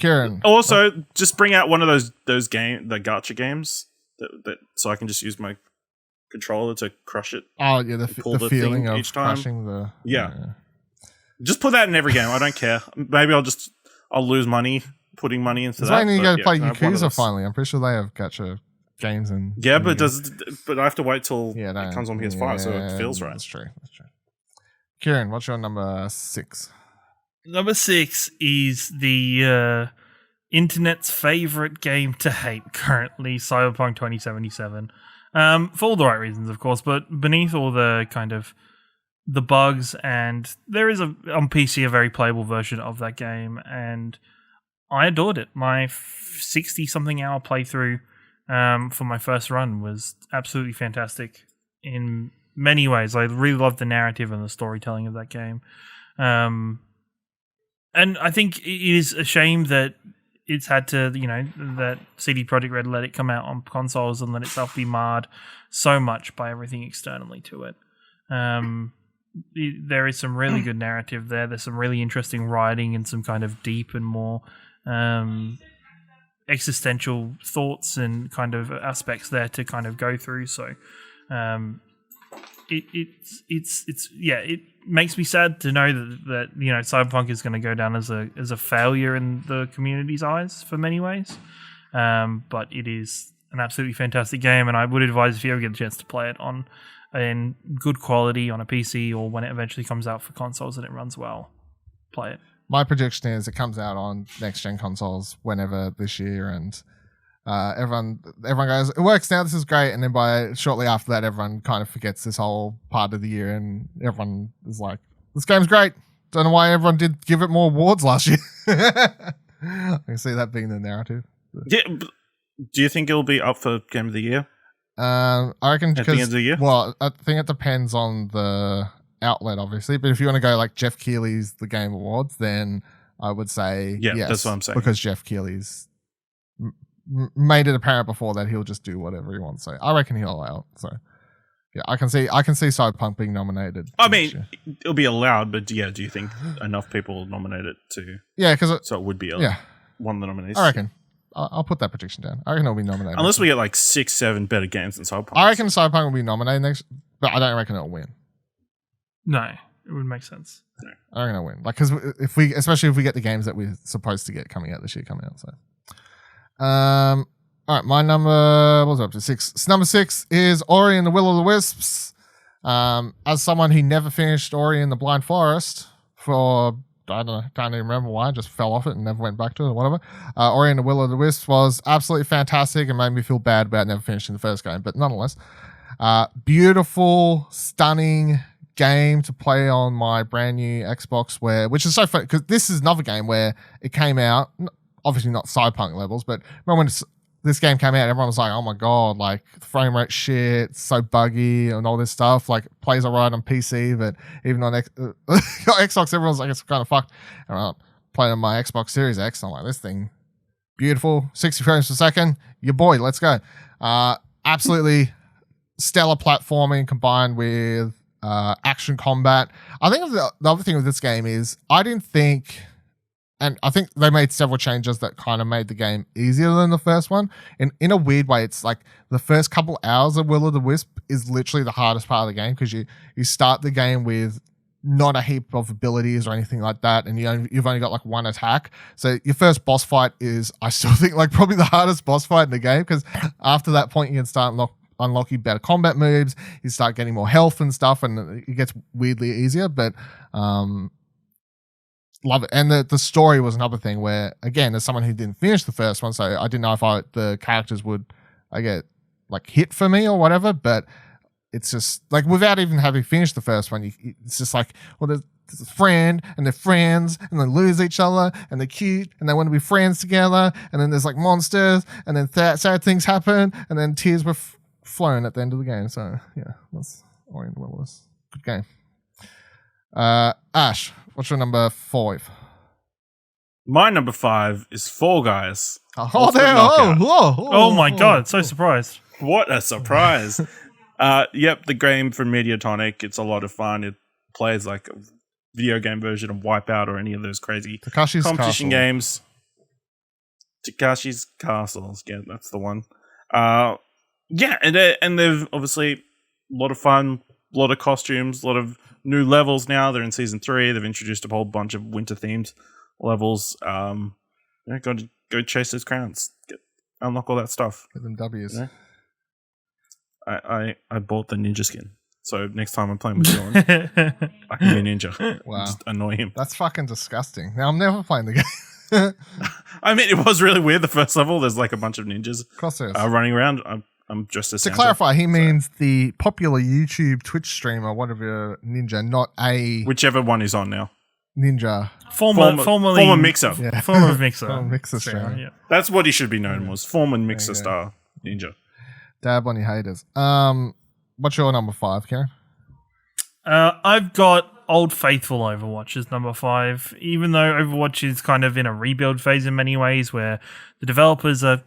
Ciaran. Also, just bring out one of the gacha games that so I can just use my controller to crush it. Oh yeah, the feeling of each time. crushing the Just put that in every game. I don't care. Maybe I'll lose money putting money into that. Why don't you go play Yakuza finally? I'm pretty sure they have gacha games and but I have to wait till it comes on PS5, so it feels right. That's true. Ciaran, what's your number 6? Number 6 is the internet's favorite game to hate currently, Cyberpunk 2077. For all the right reasons, of course, but beneath all the kind of the bugs, and there is on PC a very playable version of that game, and I adored it. My 60-something hour playthrough for my first run was absolutely fantastic in many ways. I really loved the narrative and the storytelling of that game. And I think it is a shame that it's had to, that CD Projekt Red let it come out on consoles and let itself be marred so much by everything externally to it. There is some really good narrative there. There's some really interesting writing and some kind of deep and more existential thoughts and kind of aspects there to kind of go through. So it makes me sad to know that Cyberpunk is going to go down as a failure in the community's eyes for many ways. But it is an absolutely fantastic game, and I would advise, if you ever get a chance to play it in good quality on a PC, or when it eventually comes out for consoles and it runs well, play it. My prediction is it comes out on next-gen consoles whenever this year, and everyone goes, it works now, this is great, and then by shortly after that, everyone kind of forgets this whole part of the year, and everyone is like, this game's great. Don't know why everyone did give it more awards last year. I can see that being the narrative. Yeah, do you think it'll be up for Game of the Year? I reckon at the end of the year. Well, I think it depends on the outlet, obviously. But if you want to go like Jeff Keighley's The Game Awards, then I would say yes, that's what I'm saying. Because Jeff Keighley's made it apparent before that he'll just do whatever he wants. So I reckon he'll allow it. So yeah, I can see Cyberpunk being nominated. I mean, it'll be allowed, but do you think enough people nominate it to? Yeah, because so it would be one of the nominees. I reckon. I'll put that prediction down. I reckon it'll be nominated. Unless we get like 6-7 better games than Cyberpunk. I reckon Cyberpunk will be nominated next, but I don't reckon it'll win. No, it would make sense. No. I reckon it'll win. Like, because especially if we get the games that we're supposed to get coming out this year coming out. So, all right, my number, what was it up to 6? So number 6 is Ori and the Will of the Wisps. As someone who never finished Ori and the Blind Forest for I don't know, can't even remember why. I just fell off it and never went back to it or whatever. Ori and the Will of the Wisps was absolutely fantastic and made me feel bad about never finishing the first game, but nonetheless, beautiful, stunning game to play on my brand new Xbox, which is so fun because this is another game where it came out, obviously not Cyberpunk levels, but remember when this game came out, everyone was like, oh my god, like the frame rate shit, it's so buggy and all this stuff, like it plays alright on PC, but even on Xbox, everyone's like, it's kind of fucked. And I'm playing on my Xbox Series X, I'm like, this thing, beautiful, 60 frames per second, your boy, let's go. Absolutely stellar platforming combined with action combat. I think the other thing with this game is I didn't think, and I think they made several changes that kind of made the game easier than the first one. And in a weird way, it's like the first couple hours of Will of the Wisp is literally the hardest part of the game because you start the game with not a heap of abilities or anything like that, and you've only got like one attack. So your first boss fight is, I still think, like probably the hardest boss fight in the game because after that point you can start unlocking better combat moves, you start getting more health and stuff, and it gets weirdly easier, but love it. And the story was another thing where, again, as someone who didn't finish the first one, so I didn't know if the characters would, I get like hit for me or whatever, but it's just like without even having finished the first one, it's just like, well, there's a friend and they're friends and they lose each other and they're cute and they want to be friends together, and then there's like monsters and then sad things happen and then tears were flown at the end of the game. So yeah, that's Ori and the Will of the Wisps. Good game. Ash, what's your number 5? My number 5 is Fall Guys. Oh my god, so surprised. What a surprise. Yep, the game from Mediatonic. It's a lot of fun. It plays like a video game version of Wipeout or any of those crazy Takashi's competition Castle. games. Takashi's Castles. Yeah, that's the one. Yeah, and they've obviously a lot of fun, a lot of costumes, a lot of new levels now. They're in season 3. They've introduced a whole bunch of winter themed levels. Got to go chase those crowns, unlock all that stuff. Get them W's. You know? I bought the ninja skin, so next time I'm playing with Ciaran, I can be a ninja. Wow, just annoy him. That's fucking disgusting. Now I'm never playing the game. I mean, it was really weird. The first level, there's like a bunch of ninjas running around. I'm just a to clarify, he means the popular YouTube, Twitch streamer, whatever ninja, not a whichever one is on now. Ninja. Former Mixer. Yeah. Former Mixer. Former Mixer streamer. Yeah. That's what he should be known as. Former Mixer star ninja. Dab on your haters. What's your number 5, Ciaran? I've got Old Faithful Overwatch as number 5, even though Overwatch is kind of in a rebuild phase in many ways where the developers are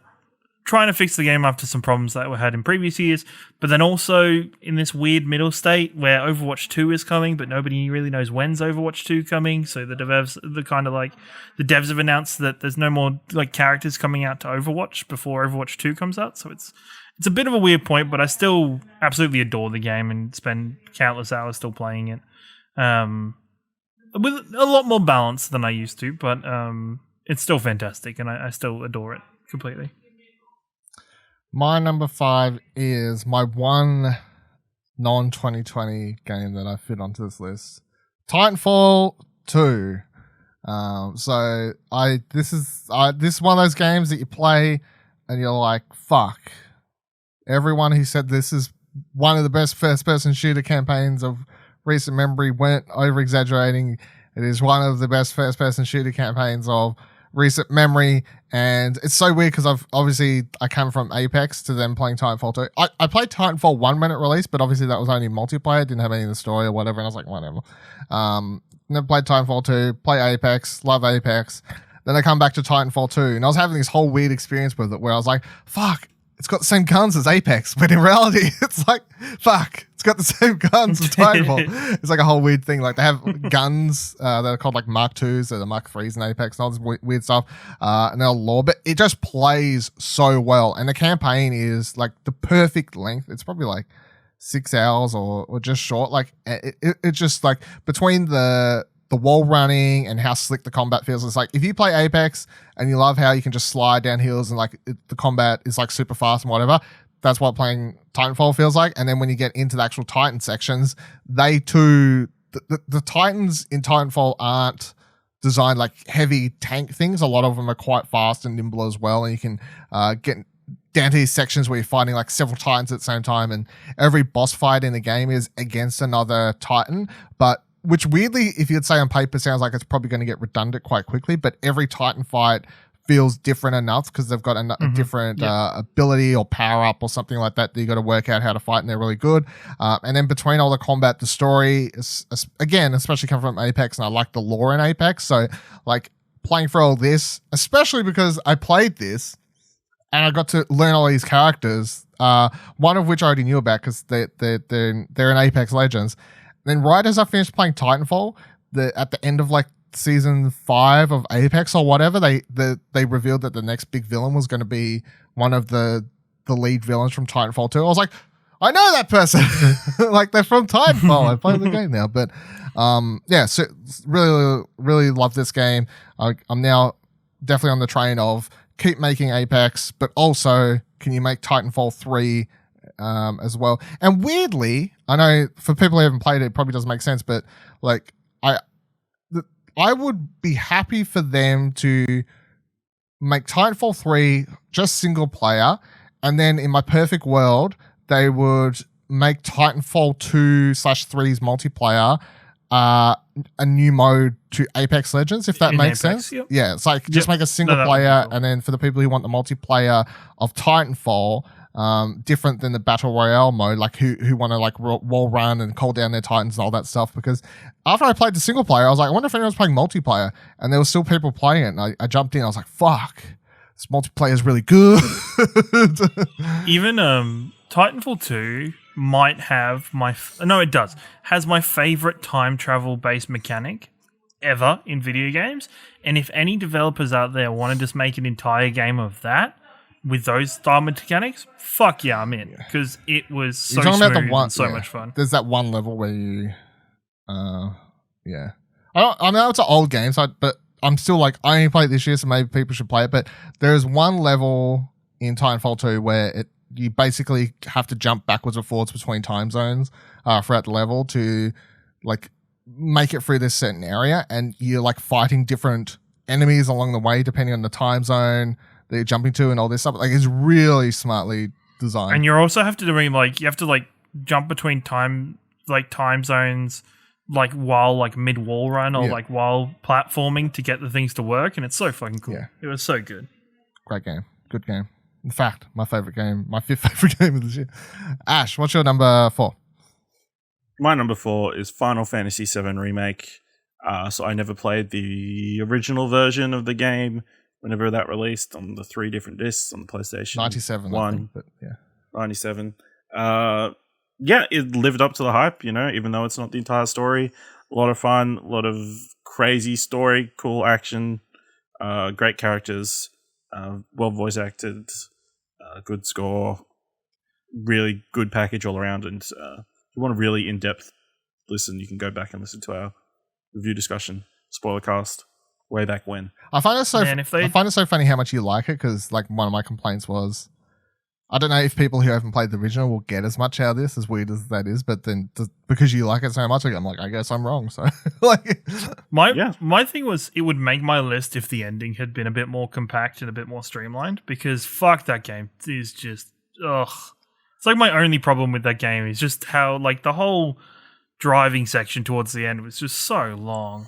trying to fix the game after some problems that were had in previous years, but then also in this weird middle state where Overwatch 2 is coming, but nobody really knows when's Overwatch 2 coming. So the devs have announced that there's no more like characters coming out to Overwatch before Overwatch 2 comes out. So it's a bit of a weird point, but I still absolutely adore the game and spend countless hours still playing it. With a lot more balance than I used to, but it's still fantastic and I still adore it completely. My number 5 is my one non-2020 game that I fit onto this list. Titanfall 2. This is one of those games that you play and you're like, fuck. Everyone who said this is one of the best first-person shooter campaigns of recent memory weren't over-exaggerating. It is one of the best first-person shooter campaigns of recent memory, and it's so weird because I came from Apex to them playing Titanfall 2. I played Titanfall 1 when it released, but obviously that was only multiplayer, didn't have any of the story or whatever, and I was like, whatever. Then played Titanfall 2, play Apex, love Apex. Then I come back to Titanfall 2, and I was having this whole weird experience with it where I was like, fuck, it's got the same guns as Apex, but in reality, it's like, fuck, it's got the same guns as Titanfall. It's like a whole weird thing. Like they have guns that are called like Mark 2s or the Mark 3s in Apex and all this weird stuff. And they're lore, but it just plays so well. And the campaign is like the perfect length. It's probably like 6 hours or just short. Like it just like between the wall running and how slick the combat feels. It's like if you play Apex and you love how you can just slide down hills and like the combat is like super fast and whatever, that's what playing Titanfall feels like. And then when you get into the actual Titan sections, they too, the Titans in Titanfall aren't designed like heavy tank things. A lot of them are quite fast and nimble as well, and you can get down to these sections where you're fighting like several titans at the same time, and every boss fight in the game is against another titan, but which weirdly, if you'd say on paper, sounds like it's probably going to get redundant quite quickly, but every titan fight feels different enough because they've got a different ability or power up or something like that you got to work out how to fight, and they're really good. And then between all the combat, the story is, again, especially coming from Apex, and I like the lore in Apex, so like playing for all this, especially because I played this and I got to learn all these characters, one of which I already knew about because they're in Apex Legends. And then right as I finished playing Titanfall, at the end of like season 5 of Apex or whatever, they revealed that the next big villain was going to be one of the lead villains from Titanfall 2. I was like, I know that person. Like, they're from Titanfall. I played the game now. But yeah, so really, really love this game. I'm now definitely on the train of keep making Apex, but also can you make Titanfall 3 as well? And weirdly, I know for people who haven't played it probably doesn't make sense, but like I would be happy for them to make Titanfall 3 just single player, and then in my perfect world, they would make Titanfall 2/3's multiplayer a new mode to Apex Legends, if that makes sense. Yep. Yeah, it's like just make a single player, cool. And then for the people who want the multiplayer of Titanfall, different than the battle royale mode, like who want to like wall run and call down their titans and all that stuff. Because after I played the single player, I was like, I wonder if anyone's playing multiplayer, and there were still people playing it. And I jumped in. I was like, fuck, this multiplayer is really good. Even Titanfall 2 might have it does has my favorite time travel based mechanic ever in video games. And if any developers out there want to just make an entire game of that with those style mechanics, fuck yeah, I'm in, because it was so smooth and so much fun. There's that one level where you, yeah. I know it's an old game, but I'm still like, I only played it this year, so maybe people should play it. But there's one level in Titanfall 2 where you basically have to jump backwards and forwards between time zones throughout the level to like make it through this certain area, and you're like fighting different enemies along the way depending on the time zone that you're jumping to and all this stuff. Like, it's really smartly designed. And you also have to do like you have to like jump between time zones like while like mid wall run or like while platforming to get the things to work, and it's so fucking cool. Yeah. It was so good. Great game. Good game. In fact, my favorite game, my 5th favorite game of this year. Ash, what's your number 4? My number 4 is Final Fantasy VII Remake. So I never played the original version of the game whenever that released on the 3 different discs on the PlayStation 97 1, I think, but yeah. 97. Yeah, it lived up to the hype, you know, even though it's not the entire story. A lot of fun, a lot of crazy story, cool action, great characters, well voice acted, good score, really good package all around. And if you want a really in-depth listen, you can go back and listen to our review discussion, spoiler cast, way back when. I find it so funny how much you like it, because like one of my complaints was, I don't know if people who haven't played the original will get as much out of this, as weird as that is, but then because you like it so much, I'm like, I guess I'm wrong. So like, my thing was, it would make my list if the ending had been a bit more compact and a bit more streamlined, because fuck, that game is just ugh. It's like my only problem with that game is just how like the whole driving section towards the end was just so long.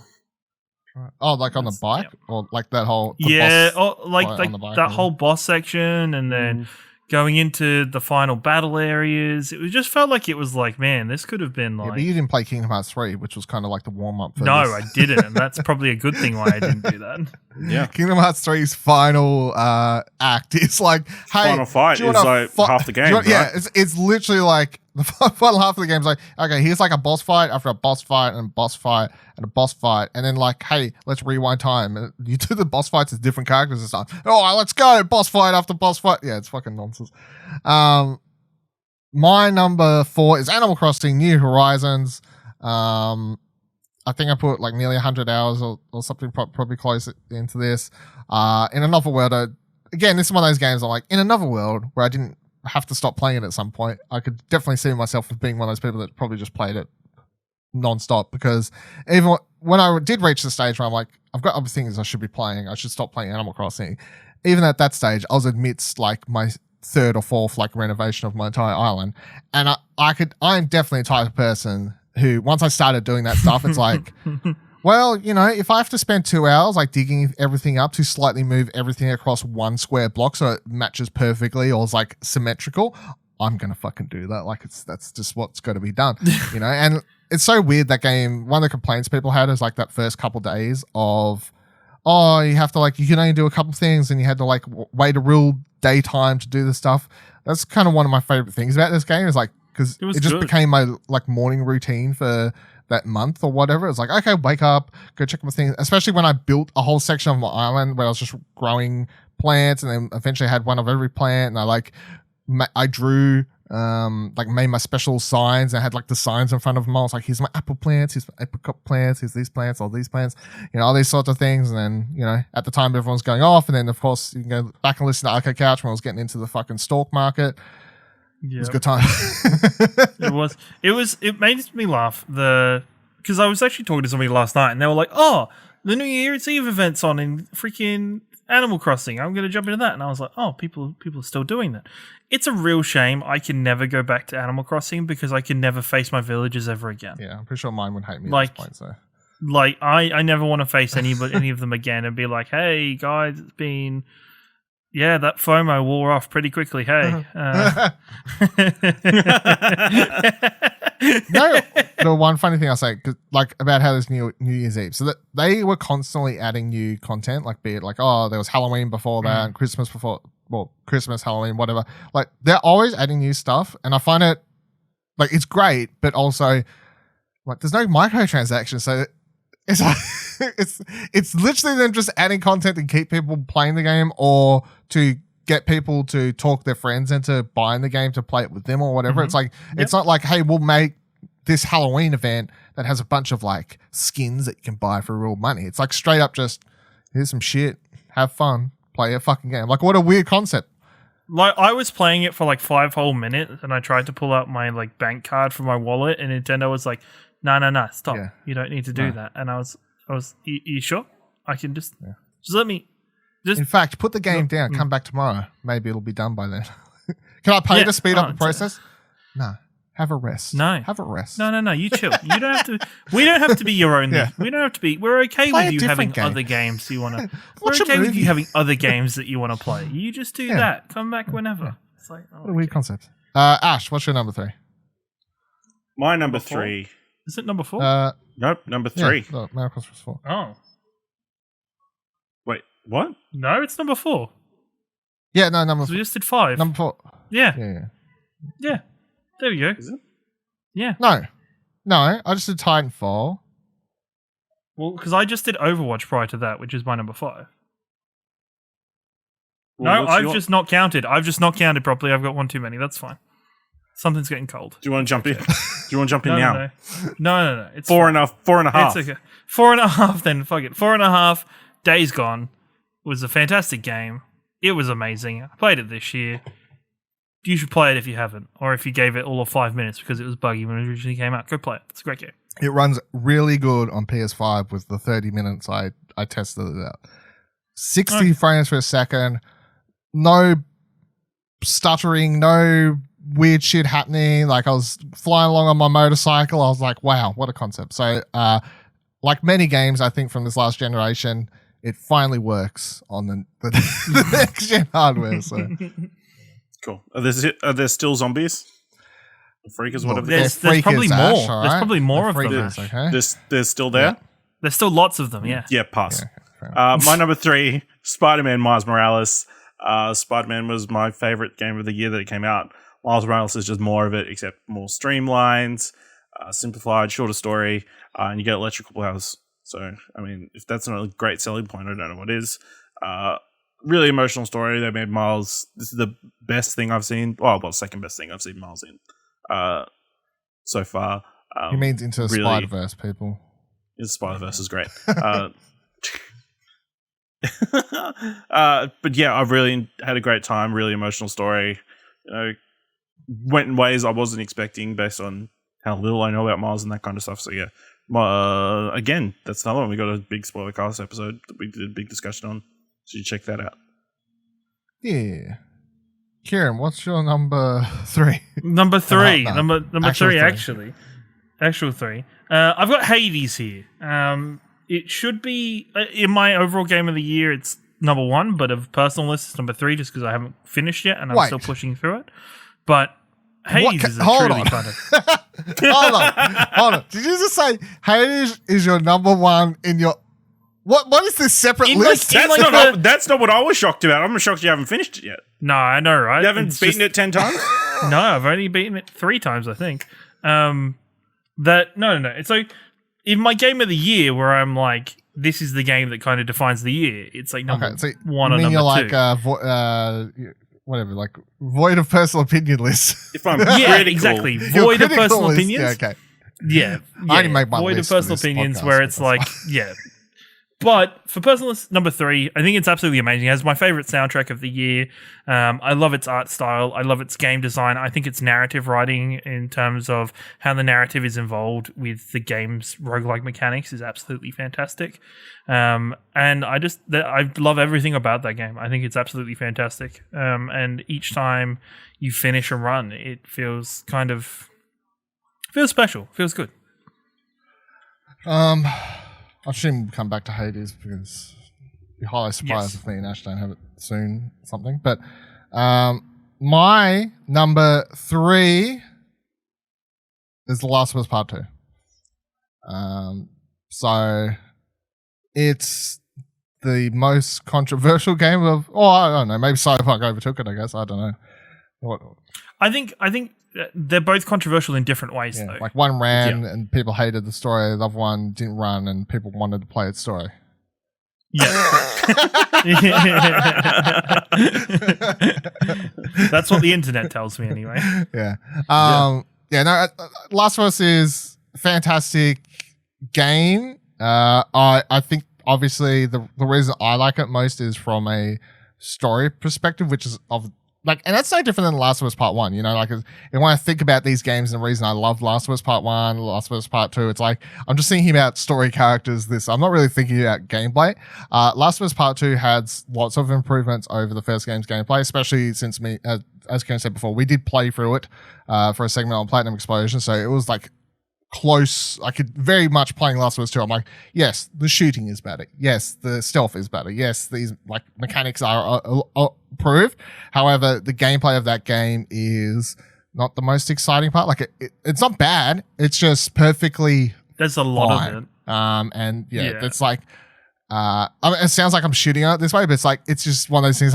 Oh, like on the bike, or like that whole that whole boss section, and then going into the final battle areas. It just felt like it was like, man, this could have been like. Yeah, but you didn't play Kingdom Hearts 3, which was kind of like the warm up. No, I didn't, and that's probably a good thing why I didn't do that. Yeah, Kingdom Hearts 3's final act is like, hey, final fight is like half the game. Right? Yeah, it's literally like the final half of the game is like, okay, here's like a boss fight after a boss fight and a boss fight and a boss fight, and then like, hey, let's rewind time. And you do the boss fights as different characters this time. Oh, let's go, boss fight after boss fight. Yeah, it's fucking nonsense. My number 4 is Animal Crossing New Horizons. I think I put like nearly 100 hours or something, probably close into this. In another world, again, this is one of those games I'm like, in another world where I didn't have to stop playing it at some point, I could definitely see myself as being one of those people that probably just played it nonstop, because even when I did reach the stage where I'm like, I've got other things I should be playing, I should stop playing Animal Crossing. Even at that stage, I was amidst like my third or fourth like renovation of my entire island, and I'm definitely a type of person who, once I started doing that stuff, it's like, well, you know, if I have to spend 2 hours like digging everything up to slightly move everything across one square block so it matches perfectly or is like symmetrical, I'm gonna fucking do that. Like that's just what's got to be done, you know. And it's so weird, that game. One of the complaints people had is like that first couple days of, oh, you have to like, you can only do a couple things, and you had to like wait a real daytime to do the stuff. That's kind of one of my favorite things about this game, is like, because it just became my like morning routine for that month or whatever. It's like, okay, wake up, go check my things. Especially when I built a whole section of my island where I was just growing plants, and then eventually had one of every plant, and I drew like made my special signs. I had like the signs in front of them. I was like, here's my apple plants, here's my apricot plants, here's these plants, all these plants, you know, all these sorts of things. And then, you know, at the time everyone's going off, and then of course you can go back and listen to Arcade Couch when I was getting into the fucking stalk market. It was a good time. It made me laugh, because I was actually talking to somebody last night, and they were like, oh, the New Year's Eve event's on in freaking Animal Crossing, I'm going to jump into that. And I was like, oh, people are still doing that. It's a real shame I can never go back to Animal Crossing, because I can never face my villagers ever again. Yeah, I'm pretty sure mine would hate me like, at this point. So, like, I never want to face any of them again and be like, hey, guys, it's been... Yeah, that FOMO wore off pretty quickly. Hey, no, the one funny thing I'll say, like, about how this New Year's Eve, so that they were constantly adding new content, like, be it like, oh, there was Halloween before that, and Christmas before, well, Christmas, Halloween, whatever. Like, they're always adding new stuff, and I find it like, it's great, but also like, there's no microtransactions, so it's like, it's literally them just adding content to keep people playing the game, or to get people to talk their friends into buying the game to play it with them or whatever. It's like, it's not like, hey, we'll make this Halloween event that has a bunch of like skins that you can buy for real money. It's like straight up just, here's some shit, have fun, play a fucking game. Like, what a weird concept. Like, I was playing it for like 5 whole minutes, and I tried to pull out my like bank card from my wallet, and Nintendo was like, no, stop. Yeah. You don't need to do that. And I was, you sure? I can just let me. In fact, put the game down. Come back tomorrow. Maybe it'll be done by then. Can I pay to speed up the process? No. Have a rest. No. Have a rest. No. You chill. You don't have to. We don't have to be your own. Yeah. We don't have to be. We're okay with you having other games you want to. We're okay with you having other games that you want to play. You just do that. Come back whenever. Yeah. It's like, what a weird concept. Ash, what's your number 3? My number 3. Is it number 4? Nope, number 3. Yeah, no, Mario Cross was 4. Oh. Wait, what? No, it's number 4. Yeah, no, number 4. We just did 5. Number 4. Yeah. There we go. Is it? Yeah. No, I just did Titanfall. Well, because I just did Overwatch prior to that, which is my number 5. Well, no, I've just not counted. I've just not counted properly. I've got one too many. That's fine. Something's getting cold. Do you want to jump in? Do you want to jump in now? No. It's 4.5. It's okay. 4.5 then. Fuck it. 4.5. Days Gone was a fantastic game. It was amazing. I played it this year. You should play it if you haven't, or if you gave it all of 5 minutes because it was buggy when it originally came out. Go play it. It's a great game. It runs really good on PS5 with the 30 minutes I tested it out. 60 frames per second. No stuttering, no weird shit happening. Like, I was flying along on my motorcycle. I was like, wow, what a concept. So, like many games, I think, from this last generation, it finally works on the next gen hardware. So cool. Are there still zombies? Freakers, whatever. There's probably more. There's probably more of them. Okay. There's still there? Yeah. There's still lots of them, yeah. Yeah, pass. Yeah, my number 3, Spider-Man Miles Morales. Spider-Man was my favorite game of the year that it came out. Miles Morales is just more of it, except more streamlined, simplified, shorter story, and you get electrical powers. So, I mean, if that's not a great selling point, I don't know what is. Really emotional story. They made Miles. This is the best thing I've seen. Well, second best thing I've seen Miles in so far. He means into the Spider-Verse, people. The Spider-Verse is great. But yeah, I've really had a great time. Really emotional story. You know, went in ways I wasn't expecting based on how little I know about Miles and that kind of stuff. So yeah, again, that's another one. We got a big spoiler cast episode that we did a big discussion on. So you check that out. Yeah. Ciaran, what's your number 3? Number 3. No. Number Actual 3, three. actually. Actual 3. I've got Hades here. It should be, in my overall game of the year, it's number 1, but of personal list, it's number 3 just because I haven't finished yet and I'm still pushing through it. But Hades is a truly kind of... Hold on. Did you just say Hades is your number 1 in your... What is this separate list? That's not what I was shocked about. I'm shocked you haven't finished it yet. No, I know, right? You haven't beaten it 10 times? No, I've only beaten it 3 times, I think. No. It's like in my game of the year where I'm like, this is the game that kind of defines the year. It's like number 1 or number 2. You're like whatever, like void of personal opinion list. If I'm critical, exactly. Void of personal opinions. Yeah, okay. Yeah. I didn't make my void list of personal for this opinions podcast, where it's like, yeah. But for personal list number 3, I think it's absolutely amazing. It has my favorite soundtrack of the year. I love its art style. I love its game design. I think its narrative writing in terms of how the narrative is involved with the game's roguelike mechanics is absolutely fantastic. And I love everything about that game. I think it's absolutely fantastic. And each time you finish a run, it feels special. Feels good. I shouldn't come back to Hades because I'd be highly surprised if me and Ash don't have it soon or something. But my number 3 is The Last of Us Part 2. So it's the most controversial game of... Oh, I don't know. Maybe Cyberpunk overtook it, I guess. I don't know. I think they're both controversial in different ways, though. Like one ran and people hated the story. The other one didn't run and people wanted to play its story. Yeah. That's what the internet tells me anyway. Yeah. Last of Us is a fantastic game. I think obviously the reason I like it most is from a story perspective, which is of like, and that's no different than Last of Us Part 1, you know, like, and when I think about these games and the reason I love Last of Us Part 1, Last of Us Part 2, it's like, I'm just thinking about story characters, I'm not really thinking about gameplay. Last of Us Part 2 had lots of improvements over the first game's gameplay, especially since as Ken said before, we did play through it, for a segment on Platinum Explosion, so it was like, close. I could very much playing Last of Us 2. I'm like, yes, the shooting is better. Yes, the stealth is better. Yes, these like mechanics are improved. However, the gameplay of that game is not the most exciting part. Like it's not bad. It's just perfectly. There's a lot of it. It's like, I mean, it sounds like I'm shooting out this way, but it's just one of those things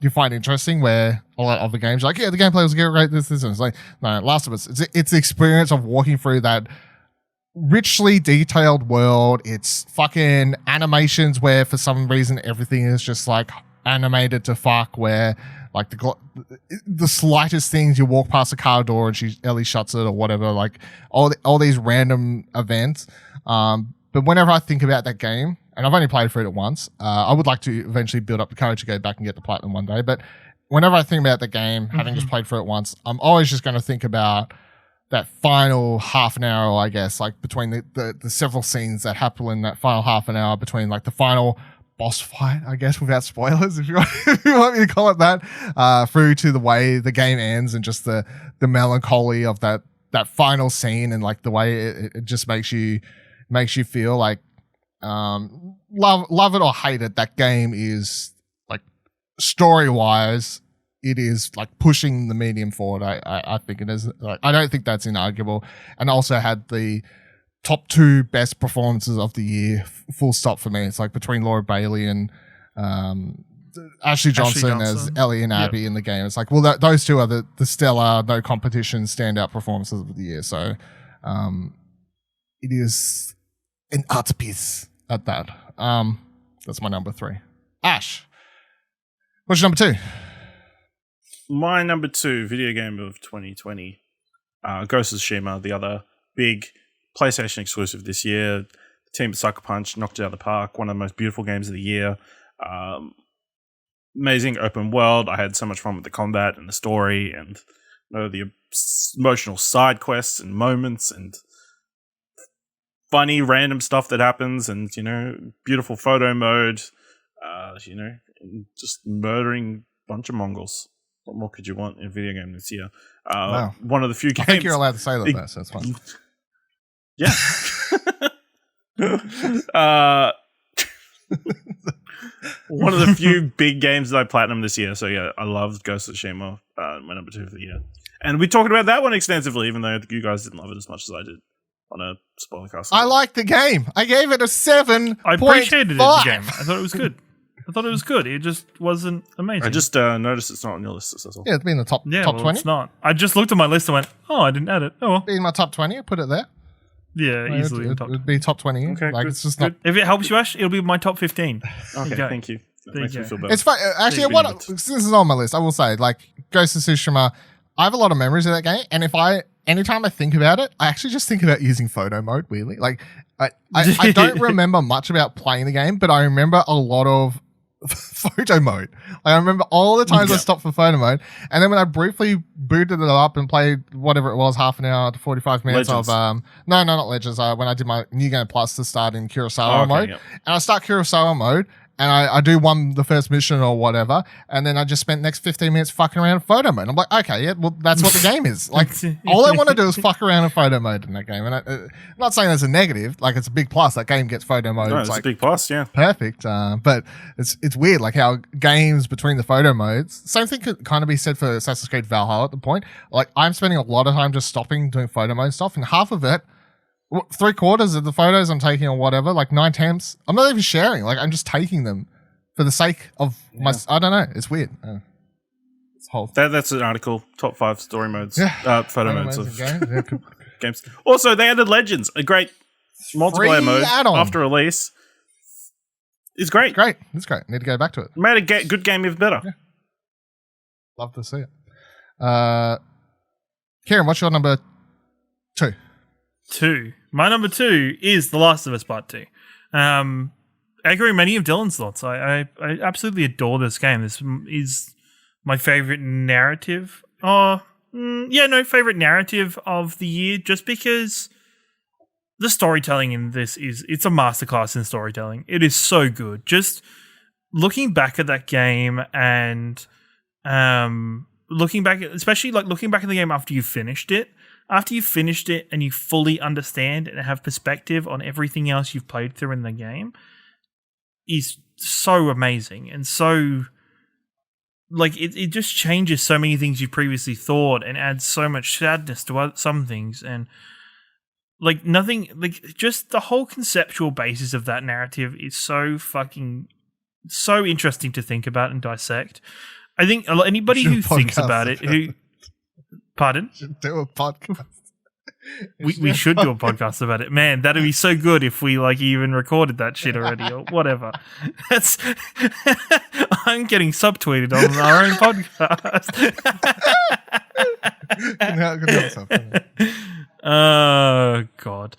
you find interesting where a lot of the games are like, yeah, the gameplay was great, this, and it's like, no, Last of Us, it's the experience of walking through that richly detailed world. It's fucking animations where for some reason everything is just like animated to fuck, where like the slightest things, you walk past a car door and Ellie shuts it or whatever, like all these random events. But whenever I think about that game, and I've only played through it once, I would like to eventually build up the courage to go back and get the platinum one day. But whenever I think about the game, having just played through it once, I'm always just going to think about that final half an hour, I guess, like between the several scenes that happen in that final half an hour between like the final boss fight, I guess, without spoilers, if you want me to call it that, through to the way the game ends and just the melancholy of that final scene and like the way it just makes you feel like, love it or hate it, that game is like story-wise, it is like pushing the medium forward. I think it is. Like, I don't think that's inarguable. And also had the top 2 best performances of the year, full stop for me. It's like between Laura Bailey and Ashley Johnson as Ellie and Abby in the game. It's like, well, those two are the stellar, no competition, standout performances of the year. So it is an art piece at that. That's my number 3. Ash, what's your number 2? My number 2 video game of 2020, Ghost of Shimmer, the other big PlayStation exclusive this year. The team at Sucker Punch knocked it out of the park. One of the most beautiful games of the year. Amazing open world. I had so much fun with the combat and the story and the emotional side quests and moments and funny random stuff that happens, and beautiful photo mode, just murdering a bunch of Mongols. What more could you want in a video game this year? Wow. One of the few games. I think you're allowed to say that, though, so it's fine. Yeah. One of the few big games that I platinumed this year. So yeah, I loved Ghost of Tsushima, my number 2 for the year. And we talked about that one extensively, even though you guys didn't love it as much as I did on a spoiler cast. I liked the game. I gave it a 7. I appreciated the game. I thought it was good. It just wasn't amazing. I just noticed it's not on your list. That's all. Yeah, it's been in the top 20. It's not. I just looked at my list and went, oh, I didn't add it. Oh, well. Be in my top 20. I put it there. Yeah, easily. It would be top 20. Okay, like, good, it's just good. If it helps you, Ash, it'll be my top 15. Okay, thank you. That makes me feel better. It's fun. Actually, since this is on my list, I will say, like, Ghost of Tsushima, I have a lot of memories of that game, and anytime I think about it, I actually just think about using photo mode, weirdly. Like, I don't remember much about playing the game, but I remember a lot of photo mode. I remember all the times I stopped for photo mode, and then when I briefly booted it up and played whatever it was, half an hour to 45 minutes Legends. of no, not Legends. When I did my New Game Plus to start in Kurosawa mode, yep. and I start Kurosawa mode, and I do the first mission or whatever, and then I just spent the next 15 minutes fucking around in photo mode. I'm like, okay, yeah, well, that's what the game is. Like, all I want to do is fuck around in photo mode in that game. And I'm not saying that's a negative, like, it's a big plus. That game gets photo mode. No, it's like a big plus, yeah. perfect. But it's weird, like, how games between the photo modes, same thing could kind of be said for Assassin's Creed Valhalla at the point. Like, I'm spending a lot of time just stopping doing photo mode stuff, and half of it, 3/4 of the photos I'm taking or whatever, like 9/10, I'm not even sharing. Like, I'm just taking them for the sake of my, I don't know. It's weird. It's whole That's an article. Top 5 story modes. Photo modes of games. Also, they added Legends, a great multiplayer mode add-on. after release. It's great. It's great. Need to go back to it. Made a good game even better. Yeah. Love to see it. Ciaran, what's your number 2? 2. My number 2 is The Last of Us Part 2. Echoing many of Dylan's thoughts, I absolutely adore this game. This is my favorite narrative. Favorite narrative of the year, just because the storytelling in this it's a masterclass in storytelling. It is so good. Just looking back at that game and looking back at the game after you finished it. After you've finished it and you fully understand and have perspective on everything else you've played through in the game, is so amazing and so, like, it just changes so many things you previously thought and adds so much sadness to some things, and like nothing, like just the whole conceptual basis of that narrative is so interesting to think about and dissect. I think anybody who thinks about it, pardon? Should do a podcast. We should do a podcast about it. Man, that'd be so good if we even recorded that shit already or whatever. I'm getting subtweeted on our own podcast. Oh God.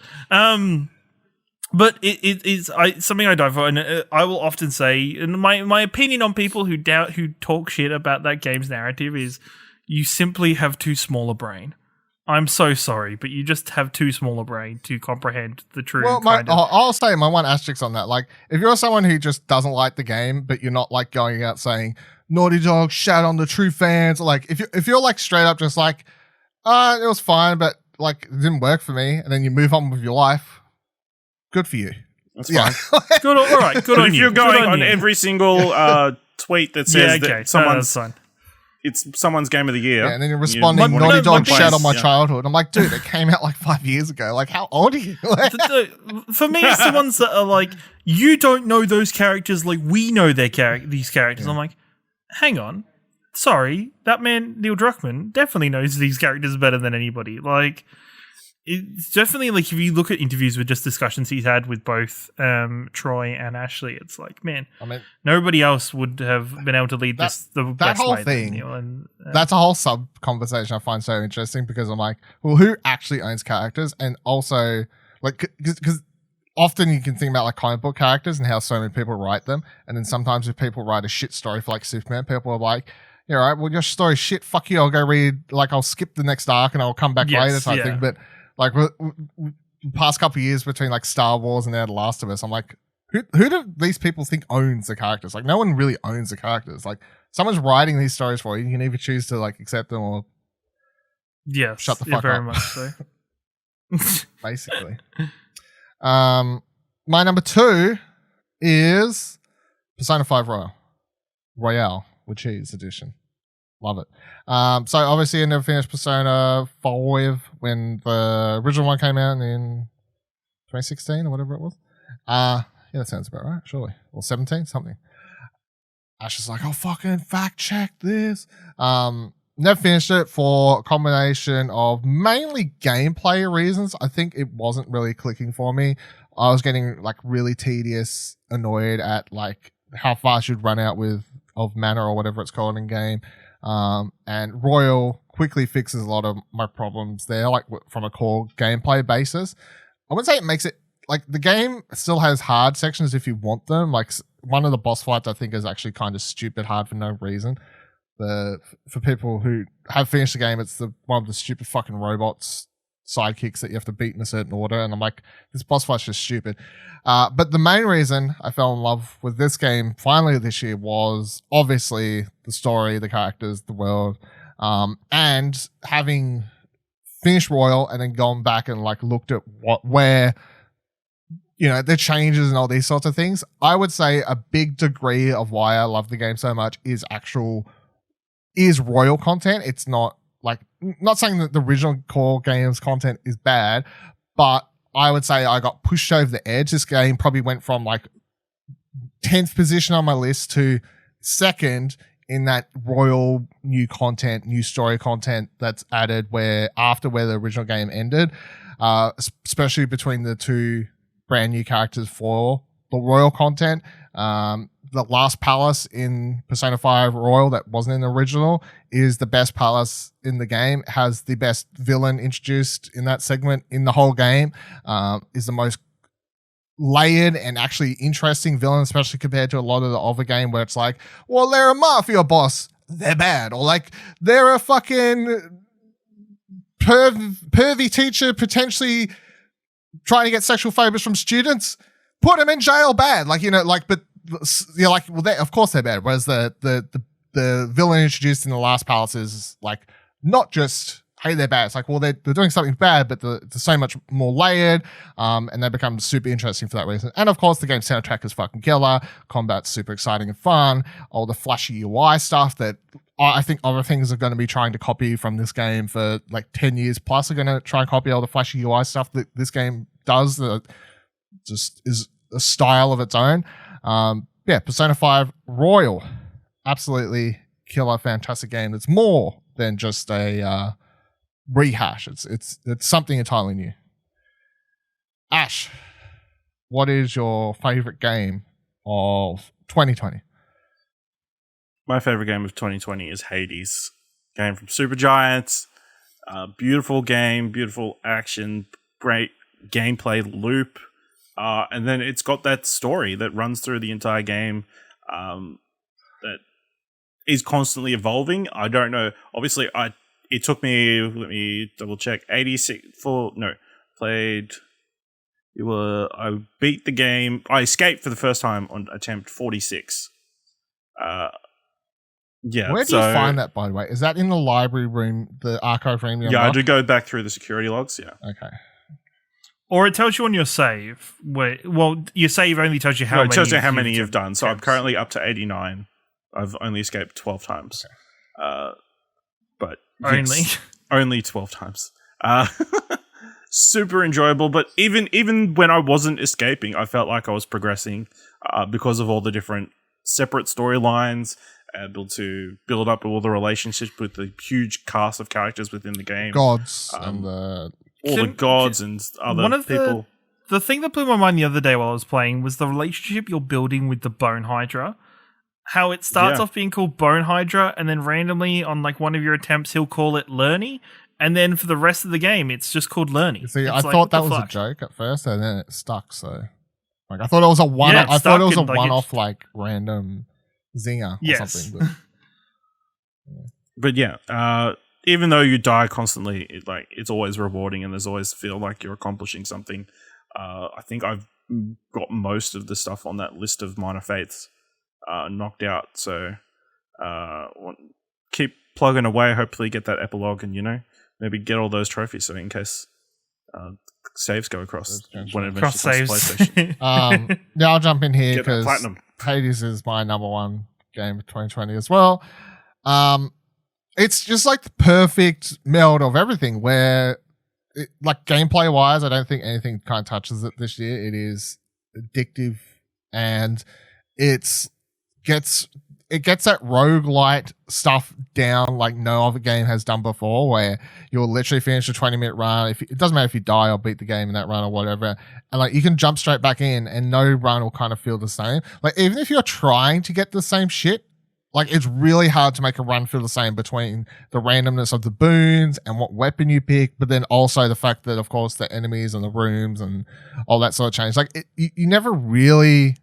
But it is something I dive for, and I will often say, and my opinion on people who talk shit about that game's narrative is, you simply have too small a brain. I'm so sorry, but you just have too small a brain to comprehend the true. Well, I'll say my one asterisk on that. Like, if you're someone who just doesn't like the game, but you're not like going out saying Naughty Dog shat on the true fans, like if you're like straight up just like, it was fine, but like it didn't work for me, and then you move on with your life, good for you. That's fine. Good, all right. Good on you. If you're going on every single tweet that says that someone's it's someone's game of the year. Yeah, and then you're responding, Naughty Dog shat on my childhood. I'm like, dude, it came out like 5 years ago. Like, how old are you? For me, it's the ones that are like, you don't know those characters like we know these characters. Yeah. I'm like, hang on. Sorry, that man, Neil Druckmann, definitely knows these characters better than anybody. Like, it's definitely like, if you look at interviews with just discussions he's had with both Troy and Ashley, it's like, man, nobody else would have been able to lead this the best whole way thing. Than Neil. And that's a whole sub conversation I find so interesting, because I'm like, well, who actually owns characters? And also, like, because often you can think about like comic book characters and how so many people write them, and then sometimes if people write a shit story for like Superman, people are like, yeah, right, well, your story shit, fuck you, I'll go read, like, I'll skip the next arc and I'll come back Yes, later type yeah. thing. But, like, the past couple of years between, like, Star Wars and now The Last of Us, I'm like, who do these people think owns the characters? Like, no one really owns the characters. Like, someone's writing these stories for you. You can either choose to, like, accept them or Yes, shut the yeah, fuck very up. much so. Basically. My number 2 is Persona 5 Royale with Cheese Edition. Love it. So obviously I never finished Persona 5 when the original one came out in 2016 or whatever it was. Yeah, that sounds about right, surely. Or 17, something. Ash is like, I'll fucking fact check this. Never finished it for a combination of mainly gameplay reasons. I think it wasn't really clicking for me. I was getting like really tedious, annoyed at like how fast you'd run out of mana or whatever it's called in game. And Royal quickly fixes a lot of my problems there, like from a core gameplay basis. I wouldn't say it makes it like the game still has hard sections if you want them. Like one of the boss fights I think is actually kind of stupid hard for no reason. For people who have finished the game, it's one of the stupid fucking robots sidekicks that you have to beat in a certain order, and I'm like, this boss fight's just stupid. But the main reason I fell in love with this game finally this year was obviously the story, the characters, the world, and having finished Royal and then gone back and like looked at where the changes and all these sorts of things. I would say a big degree of why I love the game so much is Royal content. It's not saying that the original core game's content is bad, but I would say I got pushed over the edge. This game probably went from like 10th position on my list to 2nd in that Royal new content, new story content that's added where the original game ended, especially between the two brand new characters for the Royal content. The last palace in Persona 5 Royal that wasn't in the original is the best palace in the game. It has the best villain introduced in that segment in the whole game. Is the most layered and actually interesting villain, especially compared to a lot of the other game where it's like, well, they're a mafia boss, they're bad. Or like, they're a fucking pervy teacher potentially trying to get sexual favors from students. Put them in jail, bad. But you're like, well, of course they're bad. Whereas the villain introduced in the last palace is like not just, hey, they're bad. It's like, well, they're doing something bad, but they're so much more layered, and they become super interesting for that reason. And of course, the game soundtrack is fucking killer. Combat's super exciting and fun. All the flashy UI stuff that I think other things are going to be trying to copy from this game for like 10 years plus are going to try and copy all the flashy UI stuff that this game does. That just is a style of its own. Persona 5 Royal, absolutely killer, fantastic game. It's more than just a rehash. It's something entirely new. Ash, what is your favorite game of 2020? My favorite game of 2020 is Hades, game from Supergiant. Beautiful game, beautiful action, great gameplay loop. And then it's got that story that runs through the entire game that is constantly evolving. I don't know. Obviously, it took me, let me double check, I beat the game. I escaped for the first time on attempt 46. Where do you find that, by the way? Is that in the library room, the archive room? Yeah, I did go back through the security logs, yeah. Okay. Or it tells you on your save. Your save only tells you how many. It tells you how many you've done. So I'm attempts. currently up to 89. I've only escaped 12 times. Okay. But yes, only 12 times. Super enjoyable. But even when I wasn't escaping, I felt like I was progressing because of all the different separate storylines, able to build up all the relationships with the huge cast of characters within the game. Gods and the... all the gods and other people. The thing that blew my mind the other day while I was playing was the relationship you're building with the Bone Hydra. How it starts off being called Bone Hydra, and then randomly on like one of your attempts he'll call it Lerny, and then for the rest of the game it's just called Lerny. See, I thought that was a joke at first, and then it stuck. So, like, I thought it was a one. I thought it was a one-off, like random zinger or something. But, But yeah, even though you die constantly, it's always rewarding, and there's always feel like you're accomplishing something. I think I've got most of the stuff on that list of minor faiths knocked out. So keep plugging away. Hopefully, get that epilogue, and maybe get all those trophies. So in case saves go across when it Cross eventually comes to saves. PlayStation. Yeah, I'll jump in here Get that because platinum. Hades is my number one game of 2020 as well. It's just like the perfect meld of everything where like gameplay wise, I don't think anything kind of touches it this year. It is addictive and it gets that roguelite stuff down like no other game has done before, where you'll literally finish a 20-minute run. It doesn't matter if you die or beat the game in that run or whatever, and like you can jump straight back in and no run will kind of feel the same. Like even if you're trying to get the same shit, like it's really hard to make a run feel the same between the randomness of the boons and what weapon you pick, but then also the fact that of course the enemies and the rooms and all that sort of change. Like you never really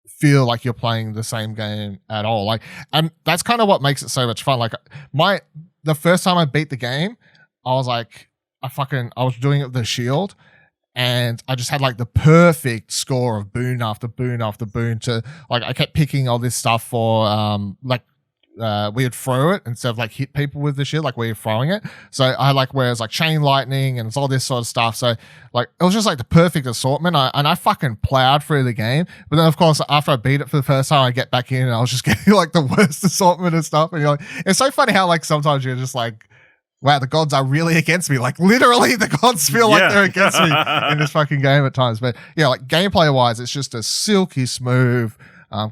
feel like you're playing the same game at all. Like, and that's kind of what makes it so much fun. Like the first time I beat the game, I was like, I was doing it with the shield and I just had like the perfect score of boon after boon after boon to like, I kept picking all this stuff for, we would throw it instead of like hit people with the shield, like we were throwing it. So I like where it's like chain lightning and it's all this sort of stuff. So like it was just like the perfect assortment. I fucking plowed through the game. But then of course after I beat it for the first time, I get back in and I was just getting like the worst assortment and stuff. And you're like, it's so funny how like sometimes you're just like, wow, the gods are really against me. Like literally the gods feel like they're against me in this fucking game at times. But yeah, like gameplay wise, it's just a silky smooth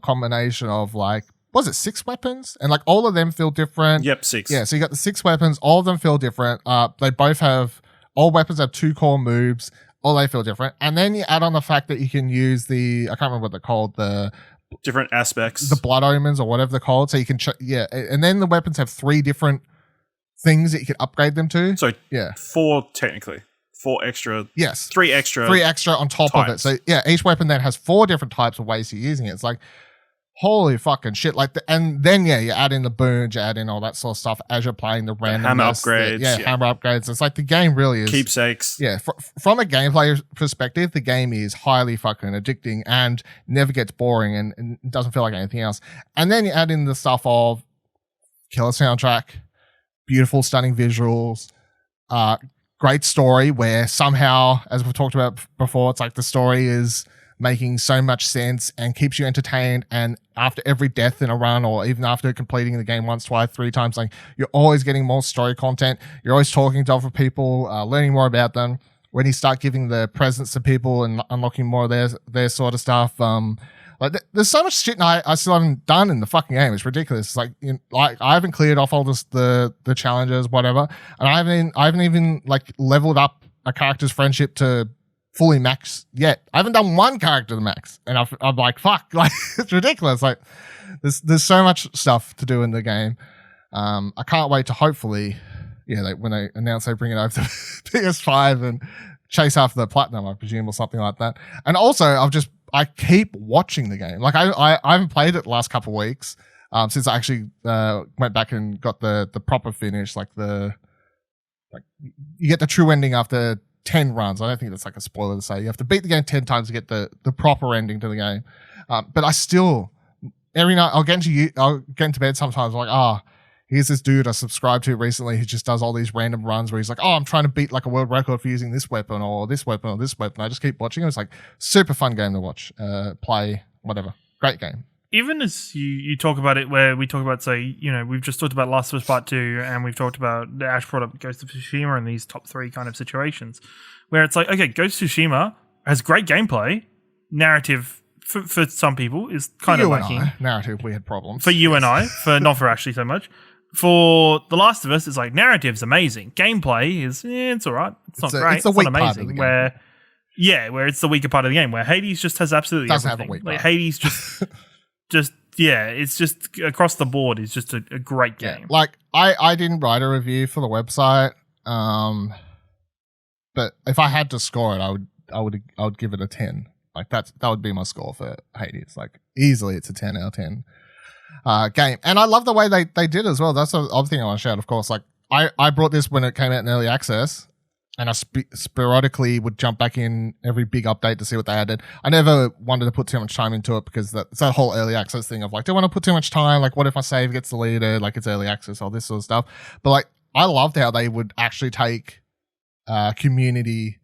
combination of like, was it 6 weapons? And like all of them feel different. Yep, 6. Yeah, so you got the 6 weapons. All of them feel different. They both have, all weapons have 2 core moves. All they feel different. And then you add on the fact that you can use I can't remember what they're called, the different aspects. The blood omens or whatever they're called. So you can, and then the weapons have 3 different things that you can upgrade them to. So yeah, 4 technically. 4 extra. Yes. 3 extra. 3 extra on top of it. So yeah, each weapon then has 4 different types of ways you're using it. It's like, holy fucking shit. Like, and then yeah, you add in the boons, you add in all that sort of stuff as you're playing the random hammer upgrades. Hammer upgrades. It's like the game really is. Keepsakes. Yeah. From a gameplay perspective, the game is highly fucking addicting and never gets boring and doesn't feel like anything else. And then you add in the stuff of killer soundtrack, beautiful, stunning visuals, great story where somehow, as we've talked about before, it's like the story is making so much sense and keeps you entertained. And after every death in a run, or even after completing the game once, twice, 3 times, like you're always getting more story content. You're always talking to other people, learning more about them. When you start giving the presents to people and unlocking more of their sort of stuff, like there's so much shit I still haven't done in the fucking game. It's ridiculous. It's like, I haven't cleared off all the challenges, whatever, and I haven't even like leveled up a character's friendship to fully max yet. I haven't done 1 character to max, and I'm like, fuck, like it's ridiculous. Like there's so much stuff to do in the game. I can't wait to hopefully, when they announce they bring it over to PS5 and chase after the platinum, I presume, or something like that. And also, I keep watching the game. Like I haven't played it the last couple of weeks since I actually went back and got the proper finish. Like you get the true ending after 10 runs. I don't think that's like a spoiler to say. You have to beat the game 10 times to get the proper ending to the game. But I still, every night I'll get into bed sometimes like, here's this dude I subscribed to recently who just does all these random runs where he's like, I'm trying to beat like a world record for using this weapon or this weapon or this weapon. I just keep watching him. It's like super fun game to watch, play, whatever. Great game. Even as you talk about it, where we talk about, say, we've just talked about Last of Us Part 2, and we've talked about the Ash brought up Ghost of Tsushima and these top 3 kind of situations, where it's like, okay, Ghost of Tsushima has great gameplay, narrative for some people is kind of lacking. Narrative, we had problems. For you and I, not for Ashley so much. For The Last of Us, it's like narrative's amazing. Gameplay is, it's all right. It's not great. It's the weak not part of the game. Where it's the weaker part of the game, where Hades just has absolutely Doesn't everything. have a weak like part. Hades it's just across the board. It's just a great game. Yeah, like I didn't write a review for the website, but if I had to score it, I would give it a 10. Like that would be my score for Hades. Like easily, it's a 10 out of 10. game. And I love the way they did as well. That's the other thing I want to shout, of course. Like, I brought this when it came out in early access, and I sporadically would jump back in every big update to see what they added. I never wanted to put too much time into it because it's that whole early access thing of like, don't want to put too much time. Like, what if my save gets deleted? Like, it's early access, all this sort of stuff. But like, I loved how they would actually take community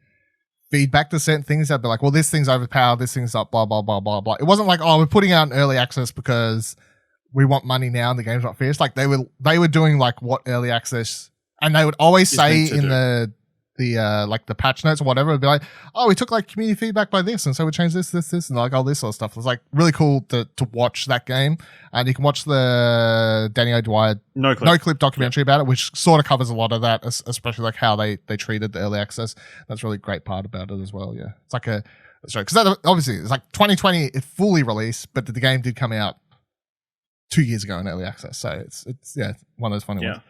feedback to certain things. They'd be like, well, this thing's overpowered, this thing's up, blah, blah, blah, blah, blah. It wasn't like, oh, we're putting out an early access because we want money now and the game's not finished. Like, they were doing like what early access, and they would always say in the like the patch notes or whatever, it'd be like, oh, we took like community feedback by this, and so we changed this, and like all this sort of stuff. It's like really cool to watch that game, and you can watch the Danny O'Dwyer no clip documentary about it, which sort of covers a lot of that, especially like how they treated the early access. That's a really great part about it as well. Yeah, it's like because obviously it's like 2020 it fully released, but the game did come out 2 years ago in early access, so it's one of those funny ones.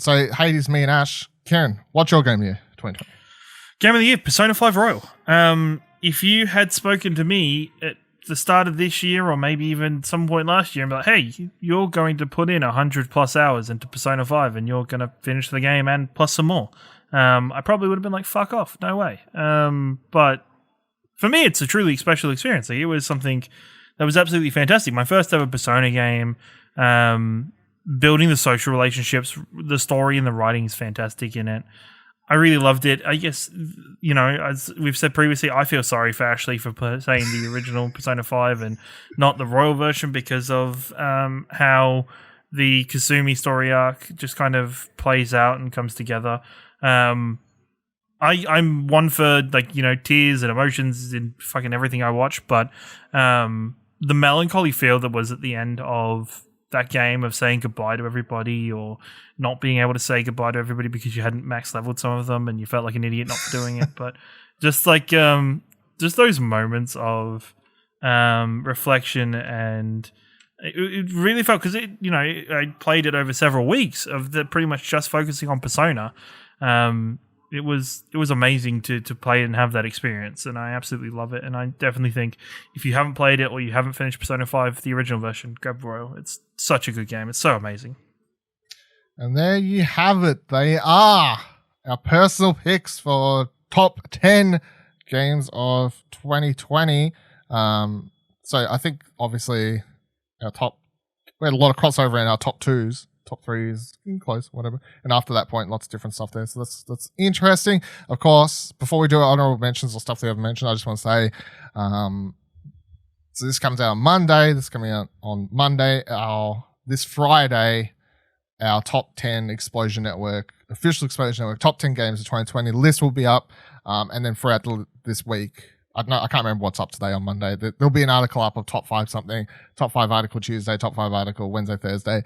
So Hades, me and Ash. Ciaran, what's your game of the year 2020? Game of the year, Persona 5 Royal. If you had spoken to me at the start of this year, or maybe even some point last year, and be like, hey, you're going to put in 100 plus hours into Persona 5 and you're going to finish the game and plus some more, I probably would have been like, fuck off, no way. But for me, it's a truly special experience. Like, it was something that was absolutely fantastic. My first ever Persona game. Building the social relationships, the story and the writing is fantastic in it. I really loved it. I guess, you know, as we've said previously, I feel sorry for Ashley for saying the original Persona 5 and not the Royal version because of how the Kasumi story arc just kind of plays out and comes together. I'm one for, like, you know, tears and emotions in fucking everything I watch, but the melancholy feel that was at the end of that game of saying goodbye to everybody, or not being able to say goodbye to everybody because you hadn't max leveled some of them and you felt like an idiot not doing it. But just like just those moments of reflection, and it really felt, because it, you know, I played it over several weeks of pretty much just focusing on Persona. It was amazing to play and have that experience, and I absolutely love it. And I definitely think if you haven't played it or you haven't finished Persona 5, the original version, grab Royal. It's such a good game. It's so amazing. And there you have it. They are our personal picks for top 10 games of 2020. So I think obviously we had a lot of crossover in our top twos. Top three is close, whatever. And after that point, lots of different stuff there. So that's interesting. Of course, before we do our honorable mentions or stuff we haven't mentioned, I just want to say, so this comes out on Monday. This is coming out on Monday. This Friday, our top 10 Explosion Network, official Explosion Network, top 10 games of 2020 list will be up. And then throughout this week, I can't remember what's up today on Monday. There'll be an article up of top 5 something, top 5 article Tuesday, top 5 article Wednesday, Thursday.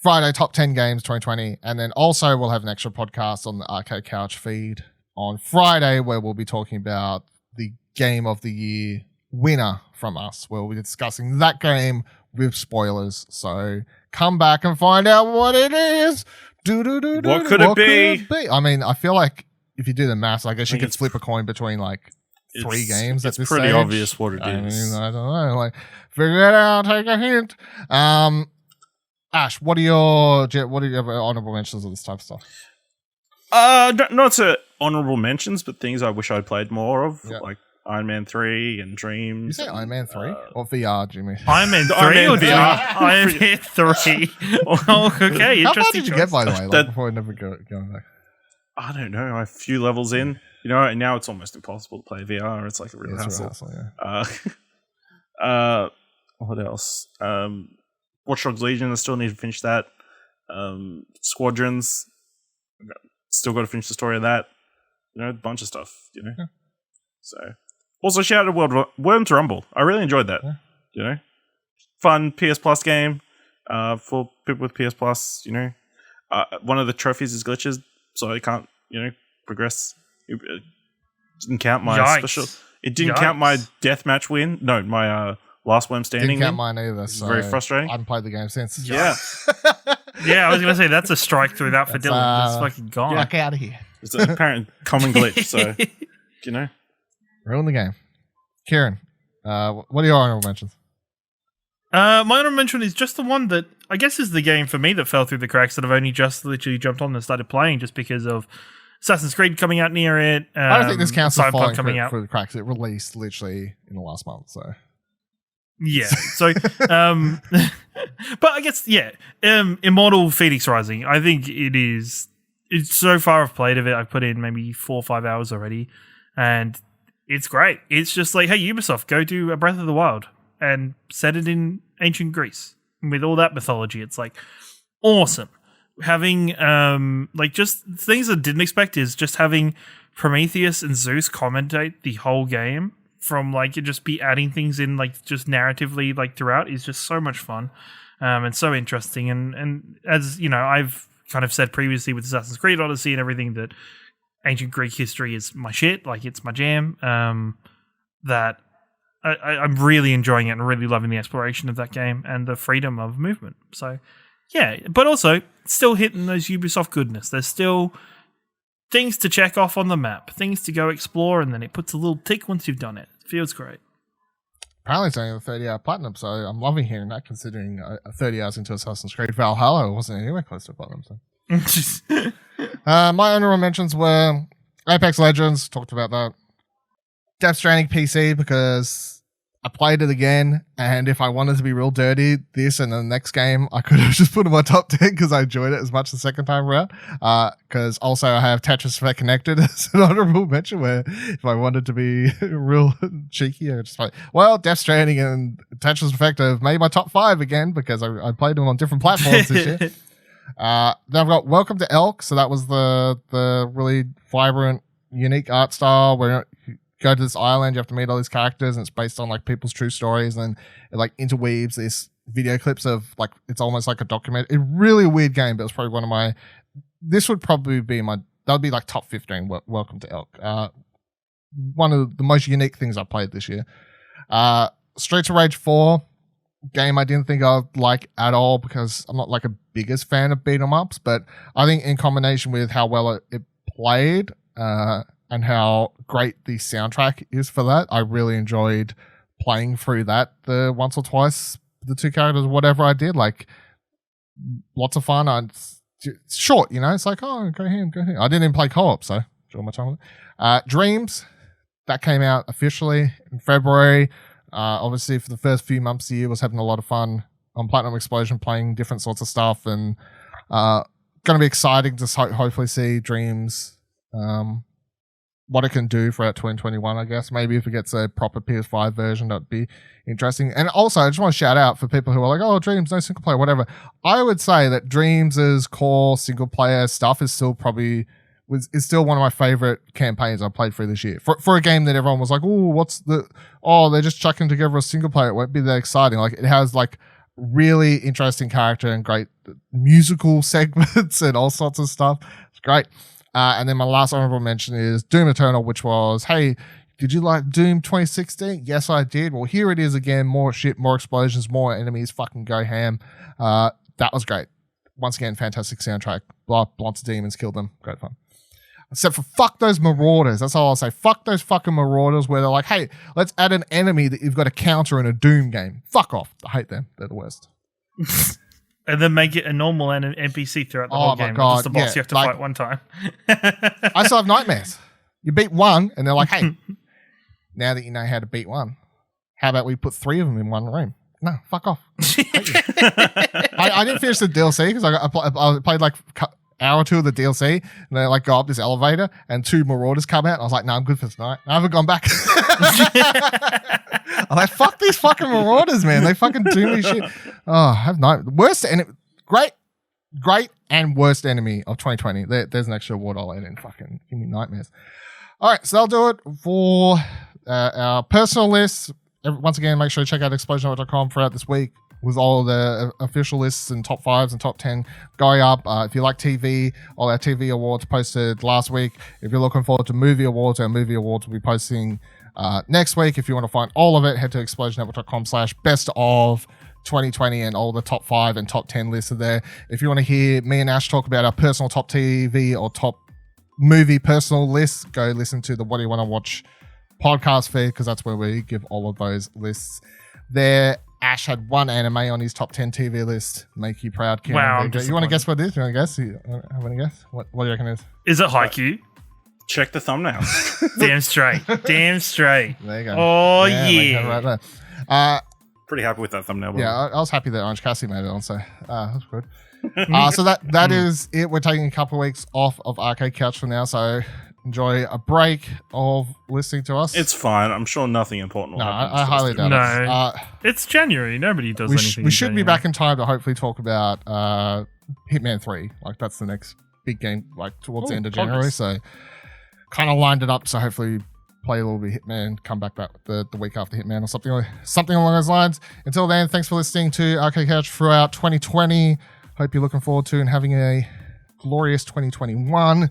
Friday, top 10 games 2020. And then also we'll have an extra podcast on the Arcade Couch feed on Friday where we'll be talking about the Game of the Year winner from us, where we'll be discussing that game with spoilers. So come back and find out what it is. What could it be? I mean, I feel like if you do the maths, I guess you could flip a coin between like 3 games at this It's pretty stage. obvious what it is. I don't know. Like, figure it out, take a hint. Ash, what are your honorable mentions of this type of stuff? Not to honorable mentions, but things I wish I'd played more of, like Iron Man 3 and Dreams. You say Iron Man 3 or VR, Jimmy? Iron Man 3 or VR? Iron Man 3. Oh, okay. How far did you get, by the way, before I never going back? I don't know. I'm a few levels in, you know, and now it's almost impossible to play VR. It's like a real hassle. What else? Watch Dogs Legion, I still need to finish that. Squadrons, still got to finish the story of that. You know, a bunch of stuff, you know. Yeah. So, also shout out to Worms Rumble. I really enjoyed that. Yeah. You know, fun PS Plus game for people with PS Plus. You know, one of the trophies is glitches, so I can't, you know, progress. It didn't count my special. It didn't count my deathmatch win. No, my last worm standing. Didn't count mine either. So very frustrating. I haven't played the game since. Yeah. Yeah, I was going to say, that's a strike through that for Dylan. It's fucking gone. Get out of here. It's an apparent common glitch, so, you know. Ruin the game. Ciaran, what are your honorable mentions? My honorable mention is just the one that I guess is the game for me that fell through the cracks that I've only just literally jumped on and started playing just because of Assassin's Creed coming out near it. I don't think this counts as Cyberpunk falling through the cracks. It released literally in the last month, so. Yeah. So, but I guess, Immortal Phoenix Rising. I think it's so far I've played of it. I've put in maybe 4 or 5 hours already, and it's great. It's just like, hey, Ubisoft, go do a Breath of the Wild and set it in ancient Greece with all that mythology. It's like awesome. Having just things I didn't expect is just having Prometheus and Zeus commentate the whole game from just be adding things in just narratively throughout is just so much fun and so interesting. And as you know, I've kind of said previously with Assassin's Creed Odyssey and everything that ancient Greek history is my shit, it's my jam. That I'm really enjoying it and really loving the exploration of that game and the freedom of movement. So, yeah, but also still hitting those Ubisoft goodness. There's still things to check off on the map, things to go explore, and then it puts a little tick once you've done it. It feels great. Apparently it's only a 30-hour platinum, so I'm loving hearing that considering 30 hours into Assassin's Creed Valhalla wasn't anywhere close to platinum. So. My honorable mentions were Apex Legends, talked about that. Death Stranding PC because I played it again, and if I wanted to be real dirty, this and the next game, I could have just put in my top 10 because I enjoyed it as much the second time around. Because also I have Tetris Effect Connected as an honorable mention where if I wanted to be real cheeky, I would just like, well, Death Stranding and Tetris Effect have made my top 5 again because I played them on different platforms this year. Then I've got Welcome to Elk, so that was the really vibrant, unique art style where you go to this island, you have to meet all these characters, and it's based on people's true stories, and it interweaves these video clips of it's almost like a document. It's really a weird game, but it's probably one of my. This would probably be that would be top 15. Welcome to Elk. One of the most unique things I played this year. Streets of Rage 4 game I didn't think I'd like at all because I'm not a biggest fan of beat 'em ups, but I think in combination with how well it played. And how great the soundtrack is for that. I really enjoyed playing through that the once or twice, the 2 characters, whatever I did. Lots of fun. It's short, it's oh, go here. I didn't even play co-op, so enjoy my time with it. Dreams, that came out officially in February. Obviously, for the first few months of the year, was having a lot of fun on Platinum Explosion, playing different sorts of stuff, and going to be exciting to hopefully see Dreams what it can do throughout 2021, I guess. Maybe if it gets a proper PS5 version, that'd be interesting. And also, I just want to shout out for people who are oh, Dreams, no single player, whatever. I would say that Dreams' core single player stuff is still is still one of my favorite campaigns I played through this year. For a game that everyone was they're just chucking together a single player, it won't be that exciting. It has really interesting character and great musical segments and all sorts of stuff. It's great. And then my last honorable mention is Doom Eternal, which was, hey, did you like Doom 2016? Yes, I did. Well, here it is again. More shit, more explosions, more enemies. Fucking go ham. That was great. Once again, fantastic soundtrack. Lots of demons, killed them. Great fun. Except for fuck those marauders. That's all I'll say. Fuck those fucking marauders where they're hey, let's add an enemy that you've got to counter in a Doom game. Fuck off. I hate them. They're the worst. And then make it a normal NPC throughout the whole game. God. Just the boss you have to fight one time. I still have nightmares. You beat one, and they're hey, now that you know how to beat one, how about we put 3 of them in one room? No, fuck off. I didn't finish the DLC because I played hour or 2 of the DLC, and they go up this elevator, and 2 marauders come out, and I was no, I'm good for tonight. I haven't gone back. I'm fuck these fucking marauders, man. They fucking do me shit. Oh, I have worst enemy. Great and worst enemy of 2020. There's an extra award I'll add in. Fucking give me nightmares. All right, so that'll do it for our personal lists. Once again, make sure to check out explosionhour.com throughout this week with all the official lists and top 5s and top 10 going up. If you like TV, all our TV awards posted last week. If you're looking forward to movie awards, our movie awards will be posting next week. If you want to find all of it, head to explosionnetwork.com/best of 2020 and all the top 5 and top 10 lists are there. If you want to hear me and Ash talk about our personal top TV or top movie personal lists, go listen to the What Do You Want to Watch podcast feed because that's where we give all of those lists there. Ash had one anime on his top 10 TV list. Make you proud, Ciaran. Wow, I'm You want to disappointed. guess what it is? You want to guess? Have any guess? What do you reckon it is? Is it Haikyuu? Check the thumbnail. Damn straight. Damn straight. There you go. Oh, like yeah. that right there. Pretty happy with that thumbnail. by the Yeah, way. I was happy that Orange Cassidy made it on, so that's good. So that is it. We're taking a couple of weeks off of Arcade Couch for now, so enjoy a break of listening to us. It's fine. I'm sure nothing important will no, happen. I highly doubt No. it. It's January. Nobody does We anything. should in be January. back in time to hopefully talk about Hitman 3. Like, that's the next big game, like, towards the end of January. progress. So, kind of lined it up. So, hopefully, play a little bit of Hitman, come back the week after Hitman or something along those lines. Until then, thanks for listening to Arcade Couch throughout 2020. Hope you're looking forward to and having a glorious 2021.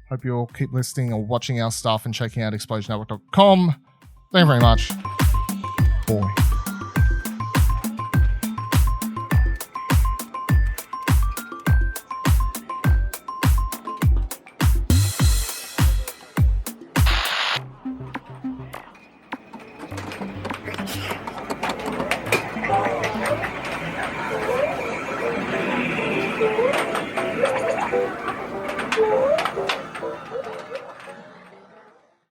Hope you'll keep listening or watching our stuff and checking out explosionnetwork.com. Thank you very much. Bye.